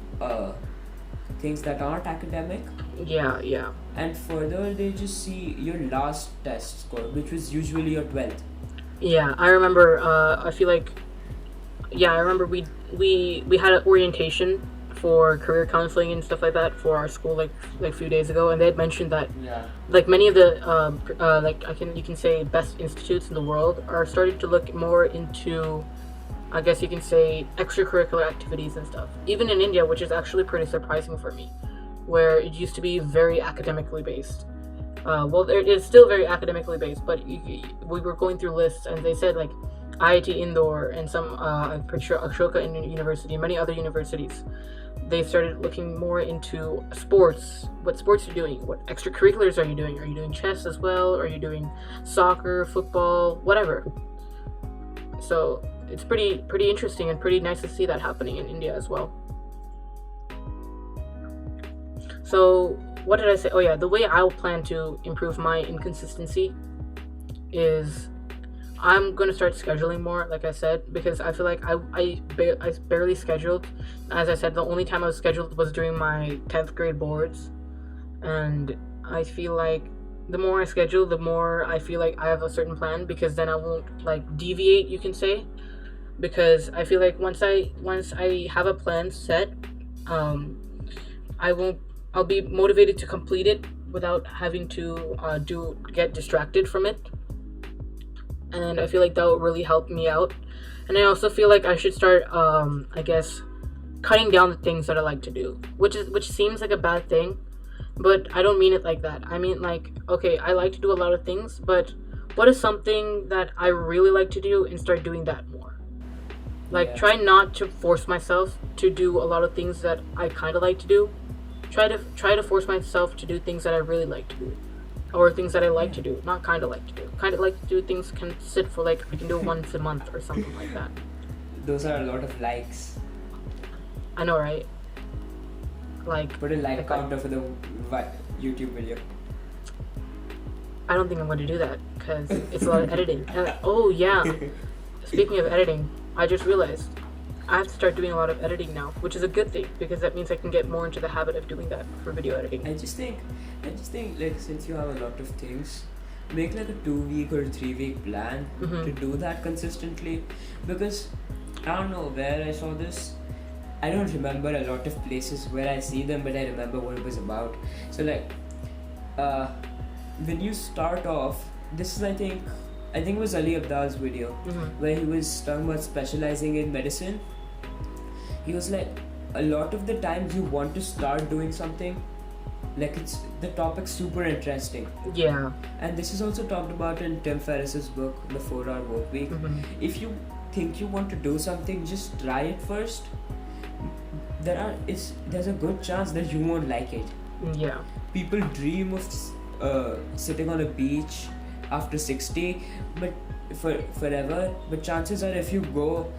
things that aren't academic. Yeah. And further, they just see your last test score, which was usually your 12th. Yeah, I remember. I remember we had an orientation for career counseling and stuff like that for our school like a few days ago, and they had mentioned that like many of the you can say best institutes in the world are starting to look more into I guess you can say, extracurricular activities and stuff. Even in India, which is actually pretty surprising for me, where it used to be very academically based. Well, it is still very academically based, but we were going through lists, and they said like IIT Indore and some, I'm pretty sure Ashoka University and many other universities, they started looking more into sports. What sports you're doing? What extracurriculars are you doing? Are you doing chess as well? Are you doing soccer, football, whatever? So it's pretty interesting and pretty nice to see that happening in India as well. So what did I say? Oh yeah, the way I will plan to improve my inconsistency is I'm going to start scheduling more, like I said, because I feel like I barely scheduled. As I said, the only time I was scheduled was during my 10th grade boards. And I feel like the more I schedule, the more I feel like I have a certain plan, because then I won't like deviate, you can say. Because I feel like once I have a plan set, I'll be motivated to complete it without having to get distracted from it. And I feel like that would really help me out. And I also feel like I should start, I guess, cutting down the things that I like to do, which seems like a bad thing, but I don't mean it like that. I mean, like, okay, I like to do a lot of things, but what is something that I really like to do, and start doing that more. Like, try not to force myself to do a lot of things that I kind of like to do. Try to force myself to do things that I really like to do. Or things that I like to do, not kind of like to do. Kind of like to do things can sit for like, I can do it once a month or something like that. Those are a lot of likes. I know, right? Like, put a like counter for the YouTube video. I don't think I'm going to do that because it's a lot of editing. Oh yeah. Speaking of editing, I just realized I have to start doing a lot of editing now, which is a good thing because that means I can get more into the habit of doing that for video editing. I just think like, since you have a lot of things, make like a 2-week or 3-week plan to do that consistently, because I don't know where I saw this. I don't remember a lot of places where I see them, but I remember what it was about. So like, when you start off, this is I think it was Ali Abdal's video where he was talking about specializing in medicine. He was like, a lot of the times you want to start doing something, like the topic's super interesting. Yeah. And this is also talked about in Tim Ferriss's book, The 4-Hour Workweek. If you think you want to do something, just try it first. There's a good chance that you won't like it. Yeah. People dream of sitting on a beach after 60, but forever. But chances are, if you go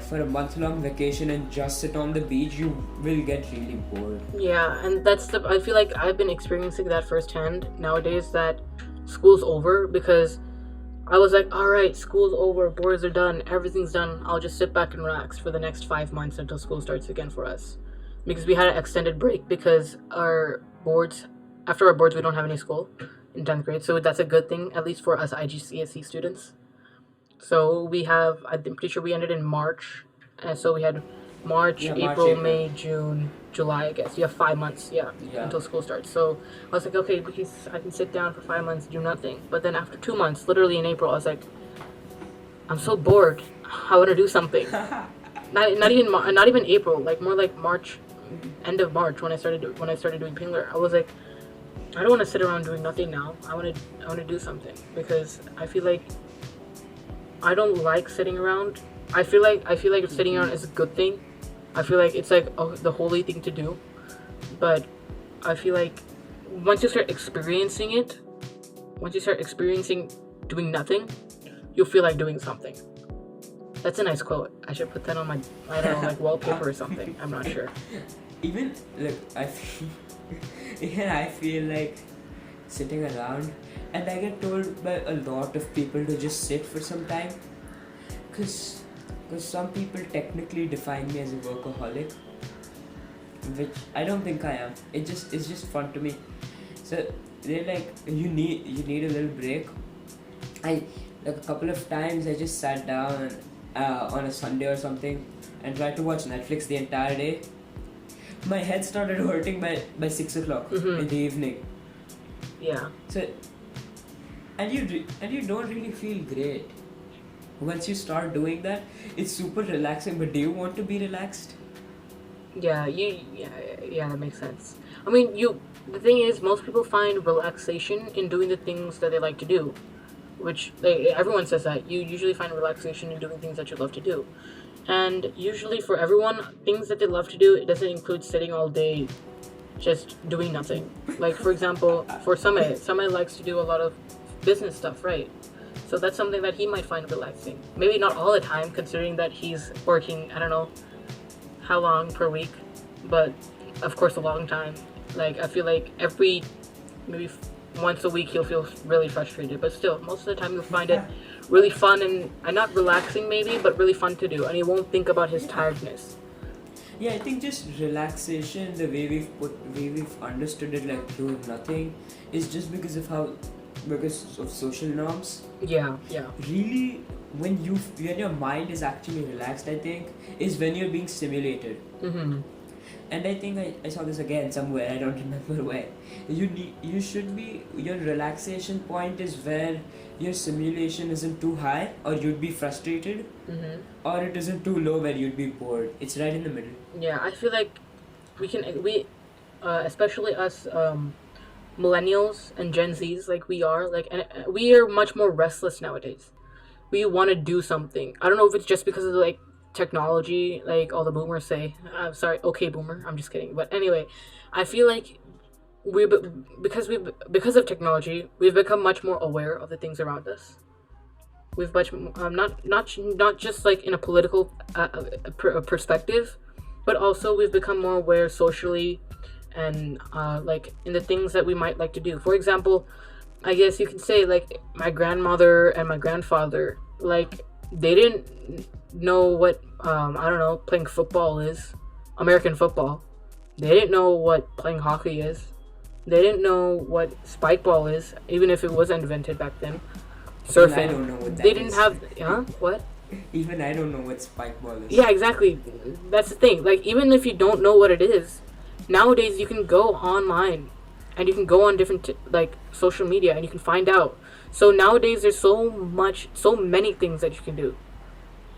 for a month-long vacation and just sit on the beach, you will get really bored. Yeah, and I feel like I've been experiencing that firsthand nowadays, that school's over, because I was like, alright, school's over, boards are done, everything's done, I'll just sit back and relax for the next 5 months until school starts again for us. Because we had an extended break after our boards we don't have any school in 10th grade, so that's a good thing, at least for us IGCSE students. So I'm pretty sure we ended in March, and so we had March, April, May, June, July, I guess. You have 5 months, until school starts. So I was like, okay, because I can sit down for 5 months, do nothing. But then after 2 months, literally in April, I was like, I'm so bored. I want to do something. not even April, like more like March, end of March when I started doing Pingler. I was like, I don't want to sit around doing nothing now. I want to do something, because I feel like I don't like sitting around. I feel like sitting around is a good thing. I feel like it's like the holy thing to do. But I feel like once you start experiencing doing nothing, you'll feel like doing something. That's a nice quote. I should put that on my, I don't know, like wallpaper or something. I'm not sure. Even like I feel like sitting around, and I get told by a lot of people to just sit for some time, because some people technically define me as a workaholic, which I don't think I am. It's just fun to me. So they're like, you need a little break. I like a couple of times I just sat down on a Sunday or something and tried to watch Netflix the entire day. My head started hurting by 6 o'clock in the evening. Yeah. So, and you don't really feel great. once you start doing that, it's super relaxing. But do you want to be relaxed? Yeah, that makes sense. I mean, the thing is, most people find relaxation in doing the things that they like to do, which everyone says that. You usually find relaxation in doing things that you love to do. And usually for everyone, things that they love to do, it doesn't include sitting all day just doing nothing. Like, for example, for Samay likes to do a lot of business stuff, right? So that's something that he might find relaxing. Maybe not all the time, considering that he's working, I don't know how long per week, but of course a long time. Like, I feel like maybe once a week he'll feel really frustrated, but still, most of the time you'll find it really fun and not relaxing maybe, but really fun to do, and he won't think about his tiredness. Yeah, I think just relaxation, the way we've understood it, like doing nothing, is just because of social norms. Yeah. Really, when your mind is actually relaxed, I think, is when you're being stimulated. Mm-hmm. And I think I saw this again somewhere, I don't remember where. Your relaxation point is where your simulation isn't too high or you'd be frustrated, Mm-hmm. or it isn't too low where you'd be bored. It's right in the middle. Yeah, I feel like especially us millennials and Gen Zs, like we are, we are much more restless nowadays. We want to do something. I don't know if it's just because of like technology, like all the boomers say. I'm sorry, okay, boomer. I'm just kidding. But anyway, I feel like because of technology, we've become much more aware of the things around us. We've much not just like in a political perspective, but also we've become more aware socially and like in the things that we might like to do. For example, I guess you could say like my grandmother and my grandfather, like they didn't know what I don't know, playing football is, American football. They didn't know what playing hockey is. They didn't know what spike ball is, even if it was invented back then. Surfing. Even I don't know what that they didn't is. have what? Even I don't know what spike ball is. Yeah, exactly. That's the thing. Like, even if you don't know what it is, nowadays you can go online and you can go on different like social media and you can find out. So nowadays there's so many things that you can do.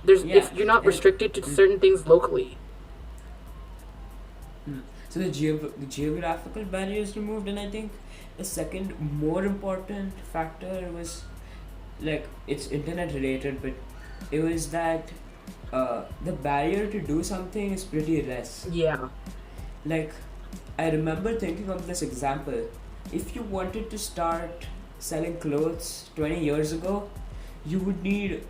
If you're not restricted to certain things locally. So the geographical barriers removed, and I think the second more important factor was, like, it's internet related, but it was that the barrier to do something is pretty less. Yeah. Like, I remember thinking of this example. If you wanted to start selling clothes 20 years ago, you would need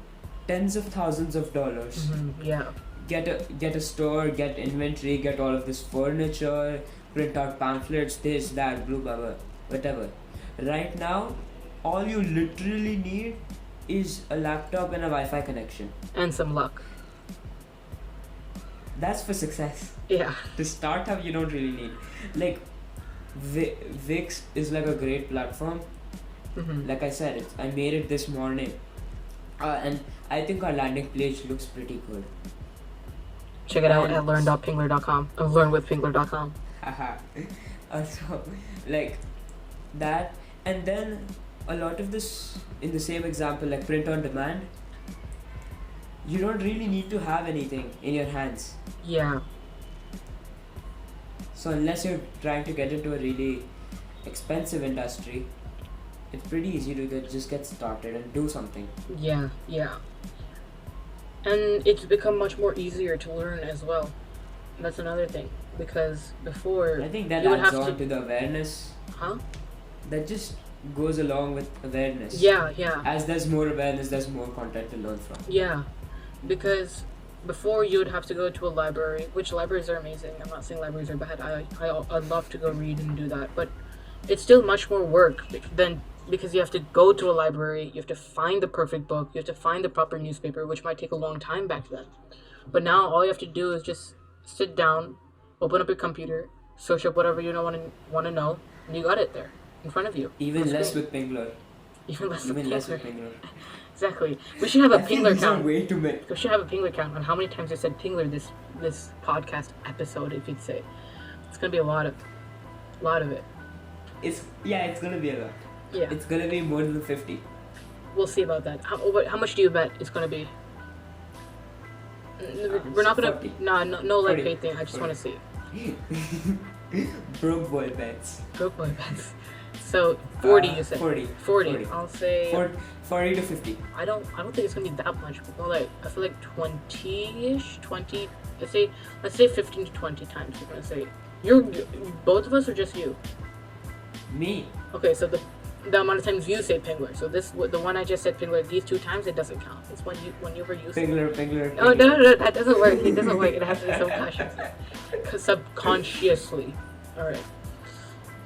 tens of thousands of dollars. Mm-hmm. Yeah. Get a store, get inventory, get all of this furniture, print out pamphlets, this, that, blah, blah, blah, whatever. Right now, all you literally need is a laptop and a Wi-Fi connection. And some luck. That's for success. Yeah. To start up, you don't really need. Like, Wix is like a great platform. Mm-hmm. Like I said, I made it this morning. And I think our landing page looks pretty good. Check it out at learn.pingler.com. Learnwithpingler.com. Haha. Also, like that, and then a lot of this in the same example, like print on demand. You don't really need to have anything in your hands. Yeah. So unless you're trying to get into a really expensive industry, it's pretty easy to just get started and do something. Yeah. And it's become much more easier to learn as well. That's another thing, because before I think that you would adds have on to the awareness. Huh? That just goes along with awareness. Yeah. As there's more awareness, there's more content to learn from. Yeah, because before you would have to go to a library, which libraries are amazing. I'm not saying libraries are bad. I'd love to go read and do that, but it's still much more work than, because you have to go to a library, you have to find the perfect book, you have to find the proper newspaper, which might take a long time back then. But now all you have to do is just sit down, open up your computer, search up whatever you want to know, and you got it there in front of you. Even less with Pingler. Even less with Pingler. Exactly. We should have a I think Pingler these are count. way too many. We should have a Pingler count on how many times I said Pingler this podcast episode, if you'd say. It's gonna be a lot of it. It's gonna be a lot. Yeah. It's gonna be more than 50. we'll see about that. How much do you bet it's gonna be? We're not gonna. 40. No like 40. paid thing. I just want to see. Broke boy bets. Broke boy bets. So 40, you said. 40. 40. I'll say 40 to 50. I don't think it's gonna be that much. More like I feel like 20ish, 20. Let's say 15 to 20 times. We're gonna say you're both of us or just you. Me. Okay, so the amount of times you say Pingler. So the one I just said Pingler. These 2 times it doesn't count. It's whenever you say. Pingler. Oh no, that doesn't work. It doesn't work. It has to be subconsciously. All right.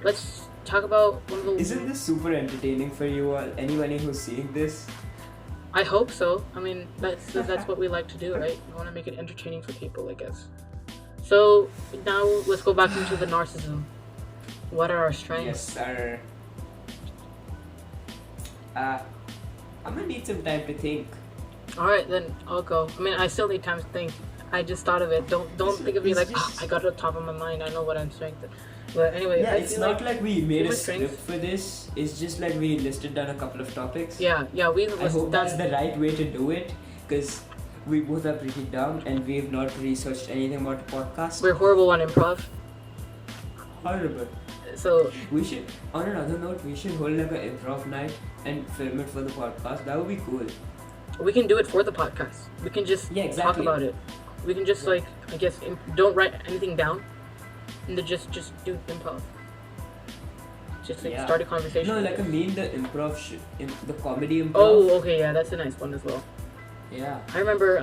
Let's talk about one of the. Isn't this super entertaining for you all? Anyone who's seeing this? I hope so. I mean, that's what we like to do, right? We want to make it entertaining for people, I guess. So now let's go back into the narcissism. What are our strengths? Yes, sir. I'm gonna need some time to think. All right, then I'll go. I mean, I still need time to think. I just thought of it. Don't think of me like I got it on top of my mind. I know what I'm strength. But anyway, yeah, it's not like we made a strength. script for this. It's just like we listed down a couple of topics. Yeah, we. I hope that's the right way to do it, because we both are pretty dumb and we've not researched anything about a podcast. We're horrible on improv. Horrible. So we should. On another note, we should hold like an improv night and film it for the podcast. That would be cool. We can do it for the podcast. We can just talk about it. We can just like I guess don't write anything down, and then just do improv. Just like start a conversation. No, like I mean the improv, the comedy improv. Oh, okay, yeah, that's a nice one as well. Yeah. I remember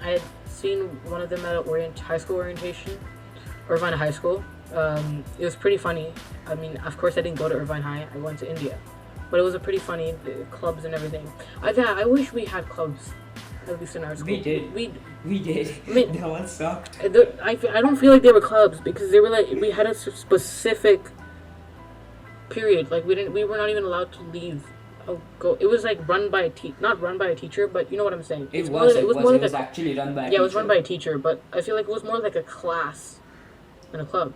I had seen one of them at high school orientation, Irvine High School. It was pretty funny. I mean, of course, I didn't go to Irvine High. I went to India, but it was a pretty funny clubs and everything. I wish we had clubs, at least in our school. We did. We did. I mean, that one sucked. I don't feel like they were clubs because they were like we had a specific period. Like we were not even allowed to leave. It was like run by not run by a teacher, but you know what I'm saying. It was actually run by a teacher. Yeah, it was run by a teacher, but I feel like it was more like a class than a club.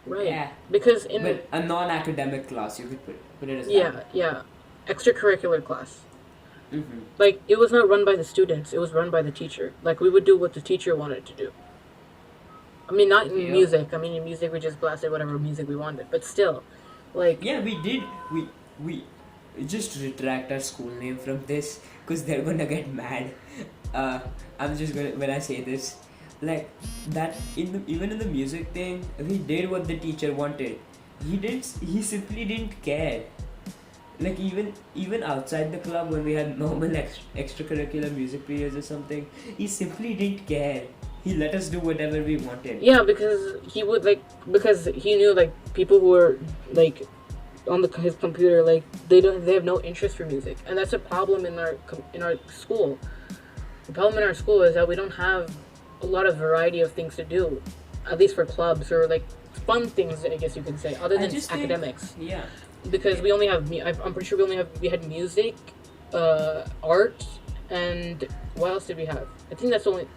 Right. Yeah. Because but a non-academic class, you could put it as that. Yeah. Extracurricular class. Mm-hmm. Like it was not run by the students; it was run by the teacher. Like we would do what the teacher wanted to do. I mean, not in music. I mean, in music we just blasted whatever music we wanted, but still, like. Yeah, we did. We just retract our school name from this because they're gonna get mad. I'm just gonna when I say this. Like that even in the music thing, we did what the teacher wanted. He simply didn't care. Like even outside the club when we had normal extracurricular music periods or something, he simply didn't care. He let us do whatever we wanted. Yeah, because he knew like people who were like on his computer, like they have no interest for music, and that's a problem in our school. The problem in our school is that we don't have a lot of variety of things to do, at least for clubs or like fun things, I guess you could say, other than academics. Yeah. Because we only have I'm pretty sure we had music, art, and what else did we have? I think that's only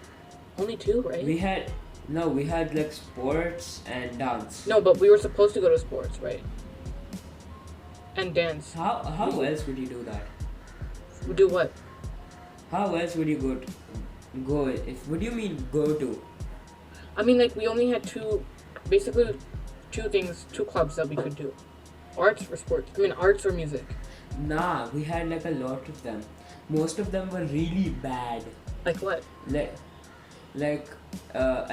2, right? We had like sports and dance. No, but we were supposed to go to sports, right? And dance. How else would you do that? Do what? How else would you go? What do you mean go to? I mean, like we only had two clubs that we could do. Arts or sports? I mean, arts or music? Nah, we had like a lot of them. Most of them were really bad. Like what? I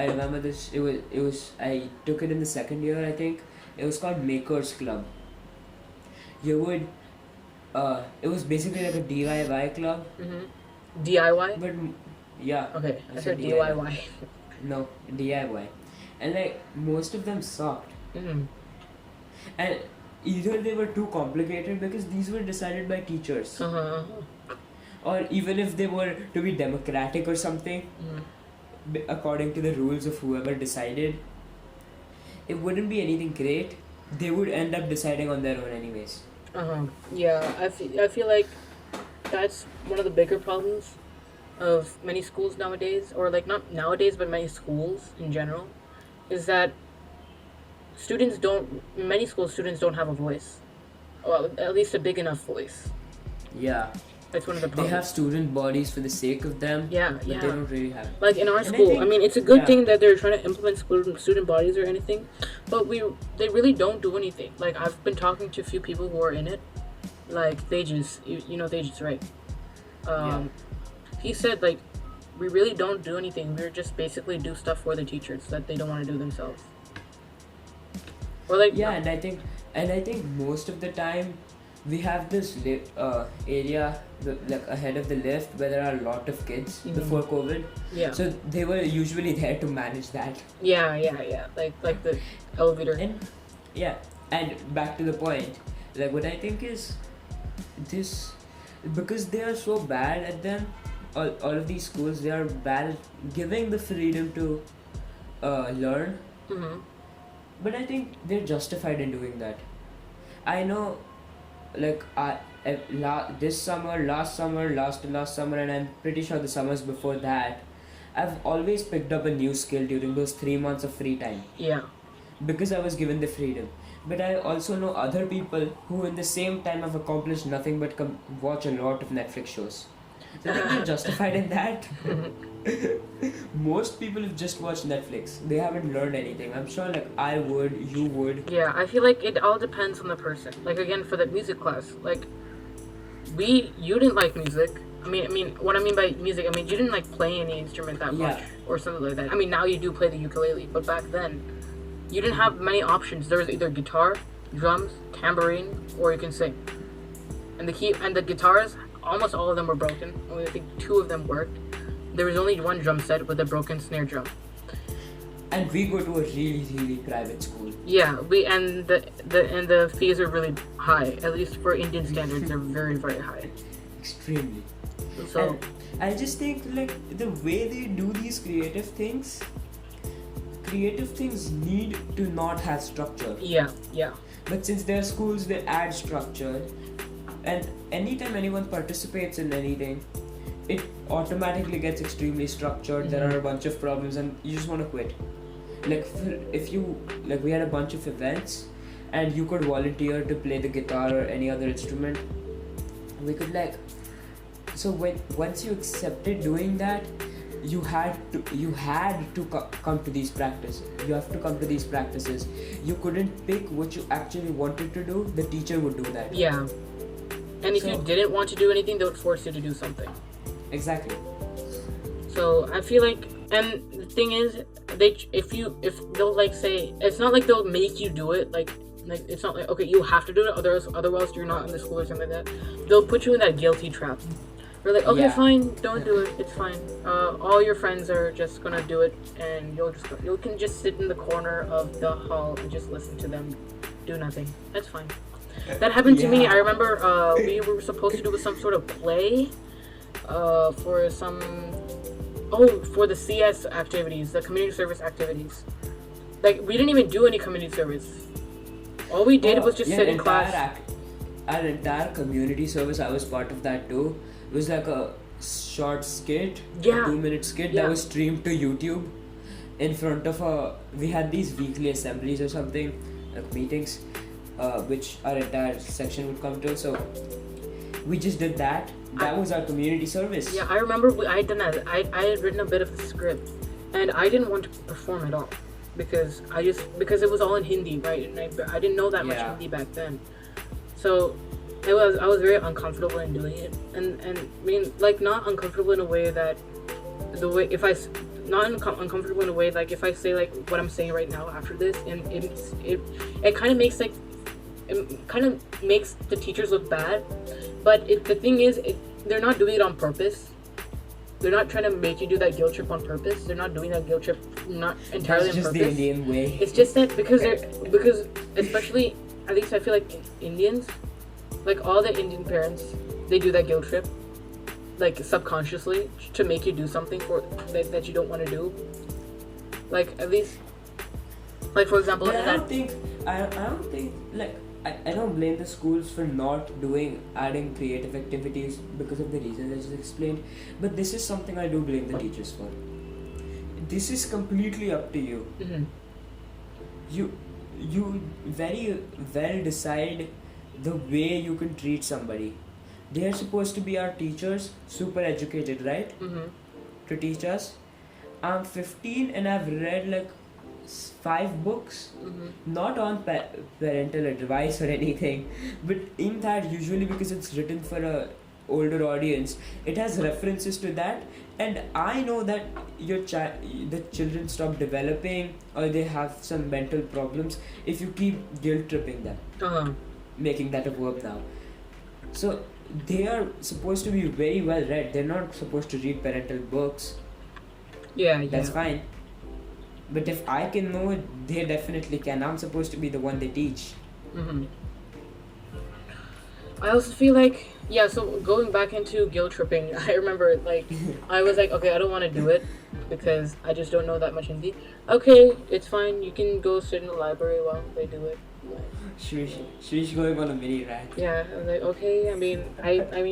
remember this. It was. I took it in the second year, I think. It was called Makers Club. It was basically like a DIY club. Mm-hmm. DIY? But yeah. Okay, I said DIY. No, DIY. And like most of them sucked. Mm-hmm. And either they were too complicated because these were decided by teachers. Uh-huh. Or even if they were to be democratic or something, according to the rules of whoever decided, it wouldn't be anything great. They would end up deciding on their own anyways. Yeah, I feel like that's one of the bigger problems of many schools nowadays, or like not nowadays, but many schools in general, is that many school students don't have a voice. Well, at least a big enough voice. Yeah. That's one of the They problems. have student bodies for the sake of them, Yeah, but yeah. they don't really have. Like in our And I school, I think- mean, it's a good yeah. thing that they're trying to implement student bodies or anything, but they really don't do anything. Like I've been talking to a few people who are in it, like Tejas, you know Tejas, right? He said like we really don't do anything. We're just basically do stuff for the teachers that they don't want to do themselves. Or like Yeah, and I think most of the time we have this area like ahead of the lift where there are a lot of kids before COVID. yeah, So they were usually there to manage that. yeah, like the elevator. And yeah, and back to the point, like what I think is this, because they are so bad at them, all of these schools, they are bad at giving the freedom to learn. Mm-hmm. But I think they're justified in doing that. I know, like this summer, last summer, last to last summer, and I'm pretty sure the summers before that, I've always picked up a new skill during those 3 months of free time Yeah. because I was given the freedom. But I also know other people who, in the same time, have accomplished nothing but watch a lot of Netflix shows. So I think they're justified in that. Most people have just watched Netflix. They haven't learned anything. I'm sure, like I would, you would. Yeah, I feel like it all depends on the person. Like again, for the music class, like you didn't like music. I mean, what I mean by music, I mean you didn't like play any instrument that much or something like that. I mean, now you do play the ukulele, but back then, you didn't have many options. There was either guitar, drums, tambourine, or you can sing. And the guitars, almost all of them were broken. Only I think 2 of them worked. There was only one drum set with a broken snare drum. And we go to a really, really private school. Yeah, the fees are really high. At least for Indian standards, they're very, very high. Extremely. So and I just think like the way they do these creative things need to not have structure. yeah. But since they're schools, they add structure. And anytime anyone participates in anything, it automatically gets extremely structured. There are a bunch of problems and you just want to quit. Like if you, like we had a bunch of events and you could volunteer to play the guitar or any other instrument, we could like, so once you accepted doing that, you had to come to these practices. You have to come to these practices. You couldn't pick what you actually wanted to do. The teacher would do that. Yeah. And if you didn't want to do anything, they would force you to do something. Exactly. So I feel like, and the thing is, if they'll like say, it's not like they'll make you do it. Like it's not like, okay, you have to do it, otherwise you're not in the school or something like that. They'll put you in that guilty trap. They're like, okay, fine, don't do it. It's fine. All your friends are just gonna do it, and you can just sit in the corner of the hall and just listen to them do nothing. That's fine. That happened to me. I remember we were supposed to do some sort of play for the CS activities, the community service activities. Like we didn't even do any community service. All we did was just sit in class. Our entire community service, I was part of that too. It was like a short skit, a 2-minute skit that was streamed to YouTube in front of we had these weekly assemblies or something, like meetings, which our entire section would come to. So we just did that. That was our community service. Yeah, I remember I had done that. I had written a bit of the script, and I didn't want to perform at all because it was all in Hindi, right? And I didn't know that much Hindi back then, so I was very uncomfortable in doing it, and I mean like not uncomfortable in a way that uncomfortable in a way like if I say like what I'm saying right now after this, and it kind of makes the teachers look bad, but the thing is they're not doing it on purpose. They're not trying to make you do that guilt trip on purpose. They're not doing that guilt trip not entirely on purpose. It's just the Indian way. It's just that because especially at least I feel like Indians, like all the Indian parents, they do that guilt trip, like subconsciously to make you do something that you don't want to do. Like at least, like for example, I don't think like I don't blame the schools for not adding creative activities because of the reasons I just explained. But this is something I do blame the teachers for. This is completely up to you. Mm-hmm. You very well decide the way you can treat somebody. they are supposed to be our teachers, super educated, right? Mm-hmm. To teach us. I'm 15 and I've read like 5 books, Mm-hmm. not on parental advice or anything, but in that, usually because it's written for a older audience, it has references to that, and I know that the children stop developing or they have some mental problems if you keep guilt tripping them, Uh-huh. making that a verb now. So they are supposed to be very well read. They're not supposed to read parental books. Yeah, That's yeah. fine. But if I can know it, they definitely can. I'm supposed to be the one they teach. Mm-hmm. I also feel like, yeah, so going back into guilt tripping, I remember, like, I was like, okay, I don't want to do it because I just don't know that much Hindi. Okay, it's fine. You can go sit in the library while they do it. Shreesh going on a mini rant. Yeah, I was like, okay,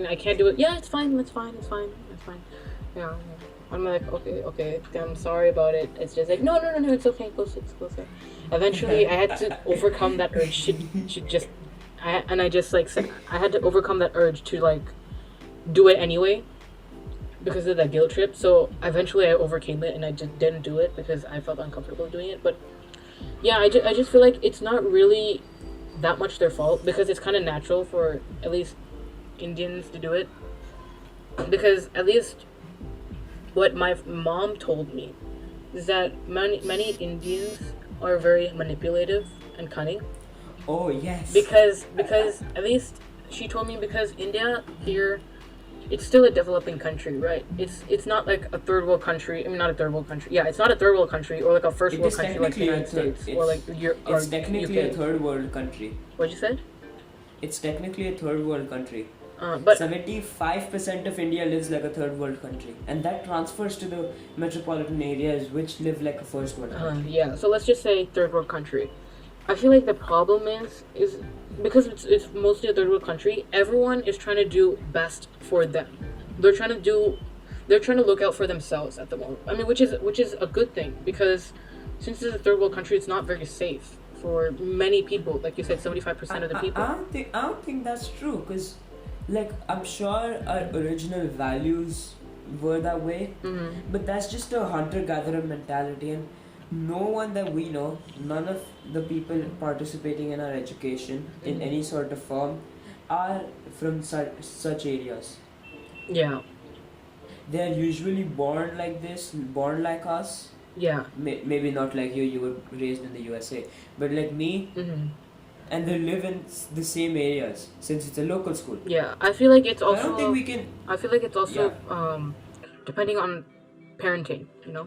I can't do it. Yeah, it's fine. It's fine. Yeah. Yeah. I'm like, okay, I'm sorry about it. It's just like, no, it's okay. Go sit. Eventually, I had to overcome that urge to just, I had to overcome that urge to like do it anyway because of that guilt trip. So eventually, I overcame it and I just didn't do it because I felt uncomfortable doing it. But yeah, I just feel like it's not really that much their fault because it's kind of natural for at least Indians to do it because at least what my mom told me is that many Indians are very manipulative and cunning. Oh yes. Because at least she told me because India here, it's still a developing country, right? It's not like a third world country. I mean, not a third world country. Yeah, it's not a third world country or like a first world country like the United States or like It's technically UK. a third world country. What'd you say? It's technically a third world country. But 75% of India lives like a third world country, and that transfers to the metropolitan areas which live like a first world country. yeah. So let's just say third world country. I feel like the problem is because it's mostly a third world country. Everyone is trying to do best for them. They're trying to look out for themselves at the moment. I mean, which is a good thing because since it's a third world country, it's not very safe for many people. Like you said, 75% of the people. I don't think that's true because, like, I'm sure our original values were that way, but that's just a hunter-gatherer mentality, and no one that we know, none of the people participating in our education in any sort of form are from such areas. Yeah. They are usually born like this, born like us. Yeah. Maybe not like you were raised in the USA, but like me, and they live in the same areas since it's a local school. Yeah, I feel like it's also. I don't think we can. I feel like it's also depending on parenting. You know,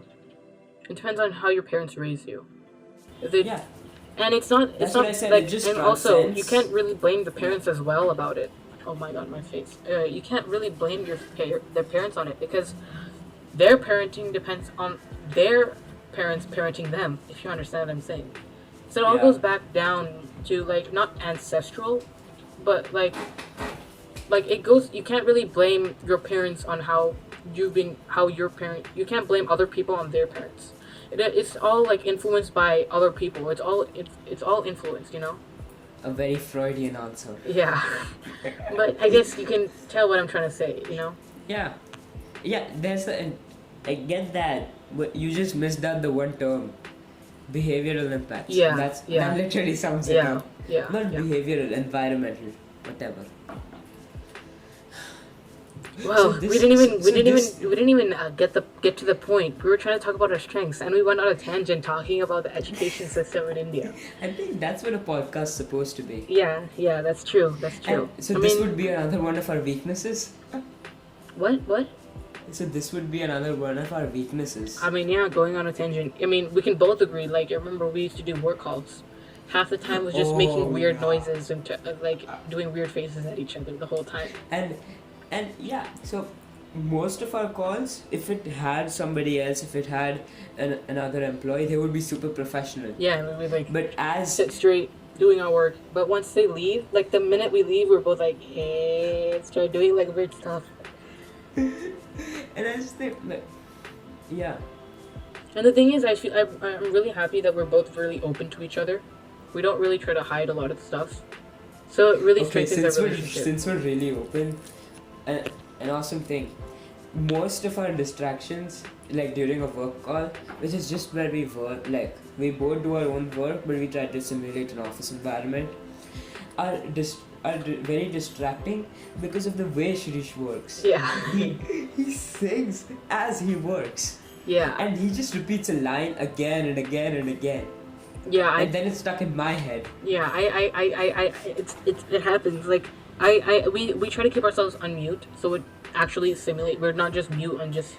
it depends on how your parents raise you. If they, Yeah. and it's not. That's It's what not I said, like. it just And also, you transcends. can't really blame the parents as well about it. Oh my god, my face. You can't really blame their parents on it because their parenting depends on their parents parenting them. If you understand what I'm saying. So it all goes back down to like not ancestral, but like it goes. You can't really blame your parents on how your parent. You can't blame other people on their parents. It's all like influenced by other people. It's all influenced, you know. A very Freudian answer. Yeah, but I guess you can tell what I'm trying to say, you know. Yeah, yeah. I get that, but you just missed out the one term, behavioral impacts. Yeah, that literally sounds it Yeah, out. yeah, Not yeah. behavioral, environmental, whatever. Well, So this- we didn't so even get to the point. We were trying to talk about our strengths, and we went on a tangent talking about the education system in India. I think that's what a podcast's supposed to be. Yeah, that's true. That's true. And so I this mean, would be another one of our weaknesses. what? So this would be another one of our weaknesses. I mean, yeah, going on a tangent. I mean, we can both agree. Like, I remember we used to do work calls. Half the time was just making weird noises and like doing weird faces at each other the whole time. And yeah, so most of our calls, if it had somebody else, if it had another employee, they would be super professional. Yeah, and we like But as sit straight, doing our work. But once they leave, like the minute we leave, we're both like, hey, start doing like weird stuff. and I just think, like, yeah, And the thing is, I'm really happy that we're both really open to each other. We don't really try to hide a lot of stuff. So it really strengthens our relationship. since we're really open, an awesome thing. Most of our distractions, like during a work call, which is just where we work, like we both do our own work, but we try to simulate an office environment, are very distracting because of the way Shreesh works. Yeah. He sings as he works, Yeah. and he just repeats a line again and again and again, Yeah. and then it's stuck in my head. Yeah. It happens. Like we try to keep ourselves on mute, so it actually simulate. We're not just mute and just.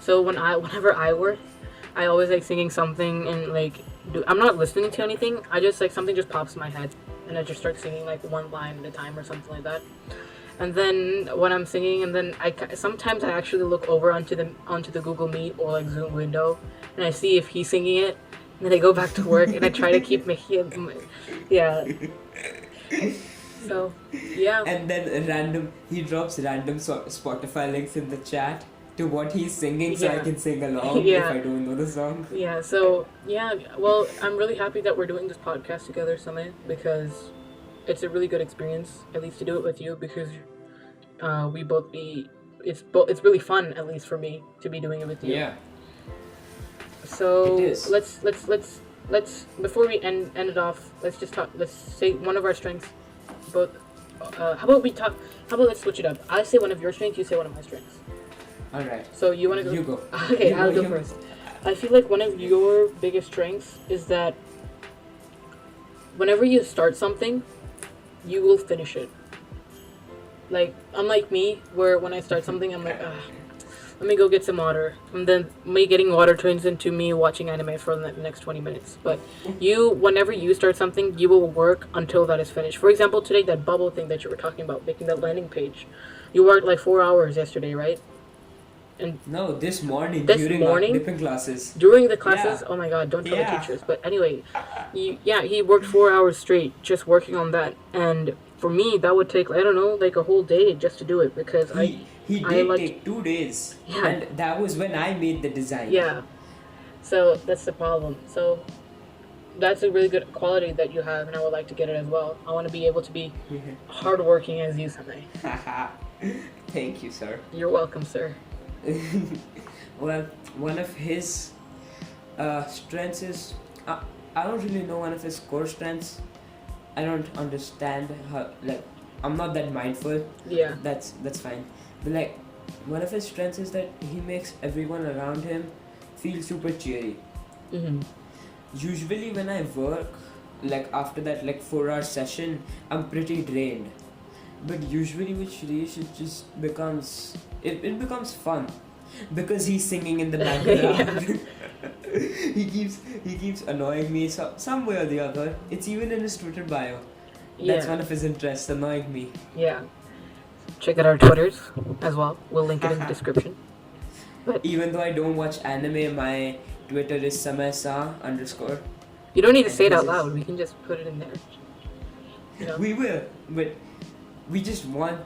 So whenever I work, I always like singing something and like I'm not listening to anything. I just like something just pops in my head, and I just start singing like one line at a time or something like that. And then when I'm singing, and then sometimes I actually look over onto the Google Meet or like Zoom window, and I see if he's singing it. And then I go back to work and I try to keep making it. Yeah. So, yeah. And then he drops random Spotify links in the chat to what he's singing, so I Yeah. can sing along Yeah. if I don't know the song. Yeah, so, yeah, well, I'm really happy that we're doing this podcast together, Samay, because it's a really good experience, at least to do it with you, because it's really fun, at least for me, to be doing it with you. Yeah. So, It is. let's before we end it off, let's say one of our strengths, both, how about let's switch it up. I say one of your strengths, you say one of my strengths. Alright. So you want to go? You go. Okay, You I'll go, go you- first. I feel like one of your biggest strengths is that whenever you start something, you will finish it. Like, unlike me, where when I start something, I'm like, let me go get some water. And then me getting water turns into me watching anime for the next 20 minutes. But whenever you start something, you will work until that is finished. For example, today, that bubble thing that you were talking about, making that landing page, you worked like 4 hours yesterday, right? And No, this morning This during morning? our dipping classes. during the classes, Yeah. oh my god, don't tell Yeah. the teachers. But anyway, he worked 4 hours straight just working on that. And for me, that would take, I don't know, like a whole day just to do it because He I did like- take 2 days. Yeah. And that was when I made the design. Yeah. So that's the problem. So that's a really good quality that you have, and I would like to get it as well. I want to be able to be hardworking as you, Samay. Thank you, sir. You're welcome, sir. Well, one of his strengths is I don't really know one of his core strengths. I don't understand how, like, I'm not that mindful. Yeah. That's fine. But like, one of his strengths is that he makes everyone around him feel super cheery. Mm-hmm. Usually when I work, like after that like 4-hour session, I'm pretty drained. But usually with Shreesh, it just becomes it becomes fun because he's singing in the background. he keeps annoying me some way or the other. It's even in his Twitter bio. That's Yeah. one of his interests, annoying me. Yeah. Check out our Twitters as well. We'll link it in the description. Even though I don't watch anime, my Twitter is Samay _. You don't need to And say it his out is- loud. We can just put it in there. You know? We will, but we just want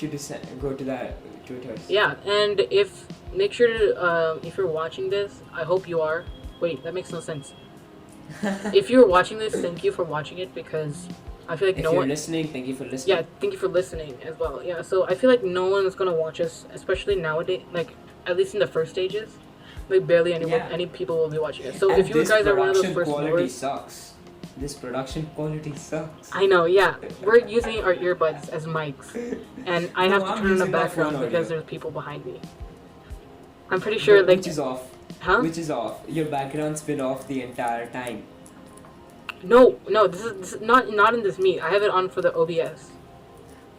you to go to that Twitter. Yeah, and make sure to if you're watching this, I hope you are. Wait, that makes no sense. If you're watching this, thank you for watching it because I feel like If no you're one. listening, thank you for listening. Yeah, thank you for listening as well. Yeah, so I feel like no one's gonna watch us, especially nowadays. Like at least in the first stages, like barely anyone, Yeah. any people will be watching us. So And if you this guys are one of those production first quality viewers, sucks. This production quality sucks. I know. Yeah, we're using our earbuds as mics, and I have No, to I'm turn on the using my background phone because audio. there's people behind me. I'm pretty sure, But like, which is off. huh? Which is off. Your background's been off the entire time. No, this is not in this meet. I have it on for the OBS.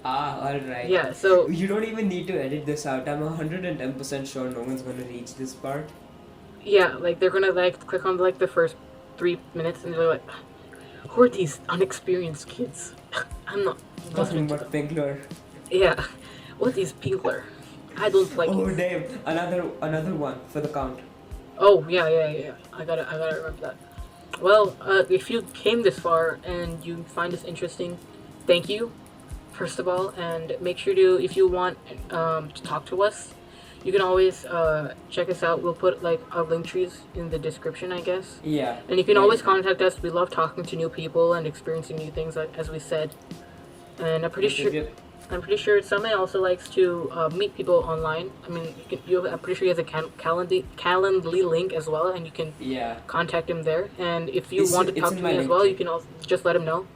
Alright. Yeah, so You don't even need to edit this out. I'm 110% sure no one's gonna reach this part. yeah, like they're gonna like click on like the first 3 minutes and they're like, who are these unexperienced kids? I'm not Talking listening to about them. Pinkler. Yeah, what is Pinkler? I don't like Oh it. damn! Another one for the count. Oh yeah. I gotta remember that. Well, if you came this far and you find this interesting, thank you, first of all, and make sure to, if you want to talk to us, you can always check us out. We'll put like our link trees in the description, I guess. Yeah. And you can Yeah, always yeah. contact us. We love talking to new people and experiencing new things, like, as we said. And I'm pretty sure. Yep. I'm pretty sure Samay also likes to meet people online. I mean, I'm pretty sure he has a Calendly link as well, and you can contact him there. And if you want to talk to me as well, you can also just let him know.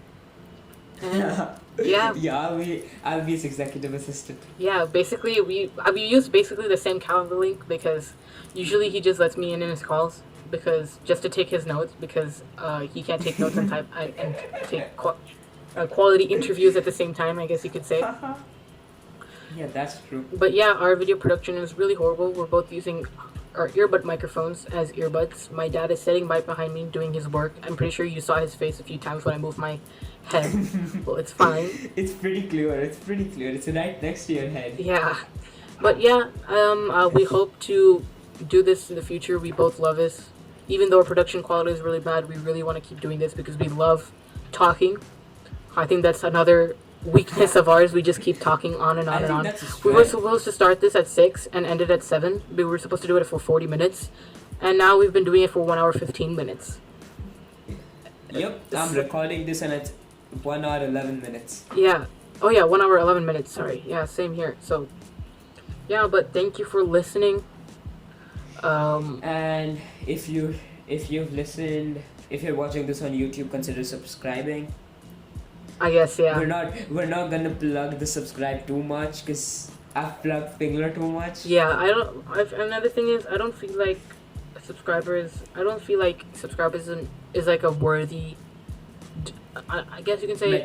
And I'll be his executive assistant. Yeah, basically we use basically the same calendar link because usually he just lets me in his calls because just to take his notes because he can't take notes and type and take quality interviews at the same time, I guess you could say. Yeah, that's true. But yeah, our video production is really horrible. We're both using our earbud microphones as earbuds. My dad is sitting right behind me doing his work. I'm pretty sure you saw his face a few times when I moved my head. Well, it's fine. It's pretty clear. It's right next to your head. Yeah. But yeah, we hope to do this in the future. We both love this. Even though our production quality is really bad, we really want to keep doing this because we love talking. I think that's another weakness of ours. We just keep talking on and on and on. We were supposed to start this at 6 and end it at 7. We were supposed to do it for 40 minutes. And now we've been doing it for 1 hour 15 minutes. Yep, I'm recording this and it's 1 hour 11 minutes. Yeah. Oh yeah, 1 hour 11 minutes. Sorry. Yeah, same here. So, yeah, but thank you for listening. And if you've listened, if you're watching this on YouTube, consider subscribing. I guess, yeah. We're not gonna plug the subscribe too much because I've plugged Fingler too much. Yeah, another thing is I don't feel like subscribers is like a worthy, I guess you can say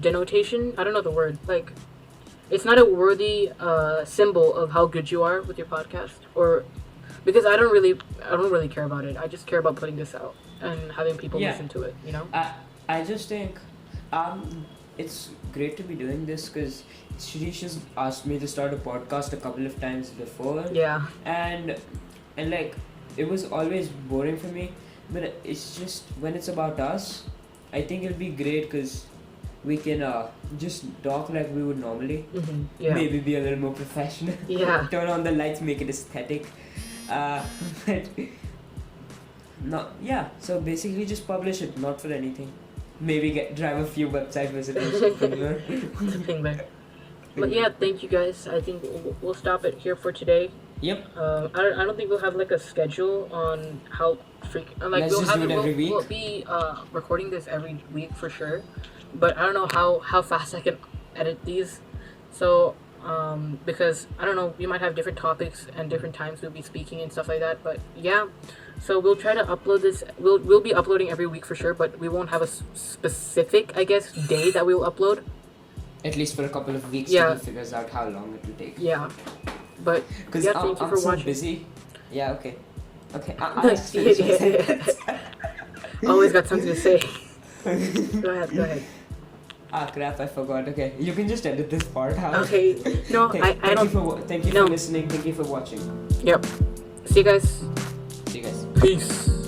denotation. I don't know the word. Like, it's not a worthy symbol of how good you are with your podcast, or because I don't really care about it. I just care about putting this out and having people listen to it. You know. I just think it's great to be doing this because Shreesh has asked me to start a podcast a couple of times before. Yeah. And like it was always boring for me, but it's just when it's about us, I think it'll be great because we can just talk like we would normally. Mm-hmm. Yeah. Maybe be a little more professional. Yeah. Turn on the lights, make it aesthetic. But no, yeah. So basically, just publish it, not for anything. Maybe drive a few website visitors. Fingler. But yeah, thank you guys. I think we'll stop it here for today. Yep. I don't think we'll have like a schedule on how Let's just do it every week. We'll be recording this every week for sure, but I don't know how fast I can edit these. So because I don't know, we might have different topics and different times we'll be speaking and stuff like that. But yeah, so we'll try to upload this. We'll be uploading every week for sure, but we won't have a specific, I guess, day that we'll upload. At least for a couple of weeks till he figures out how long it will take. Yeah, but because thank you for so watching. Busy. Yeah. Okay. Always got something to say. Go ahead. Ah crap! I forgot. Okay, you can just edit this part out. Okay. No, I don't. Thank you for listening. Thank you for watching. Yep. See you guys. See you guys. Peace.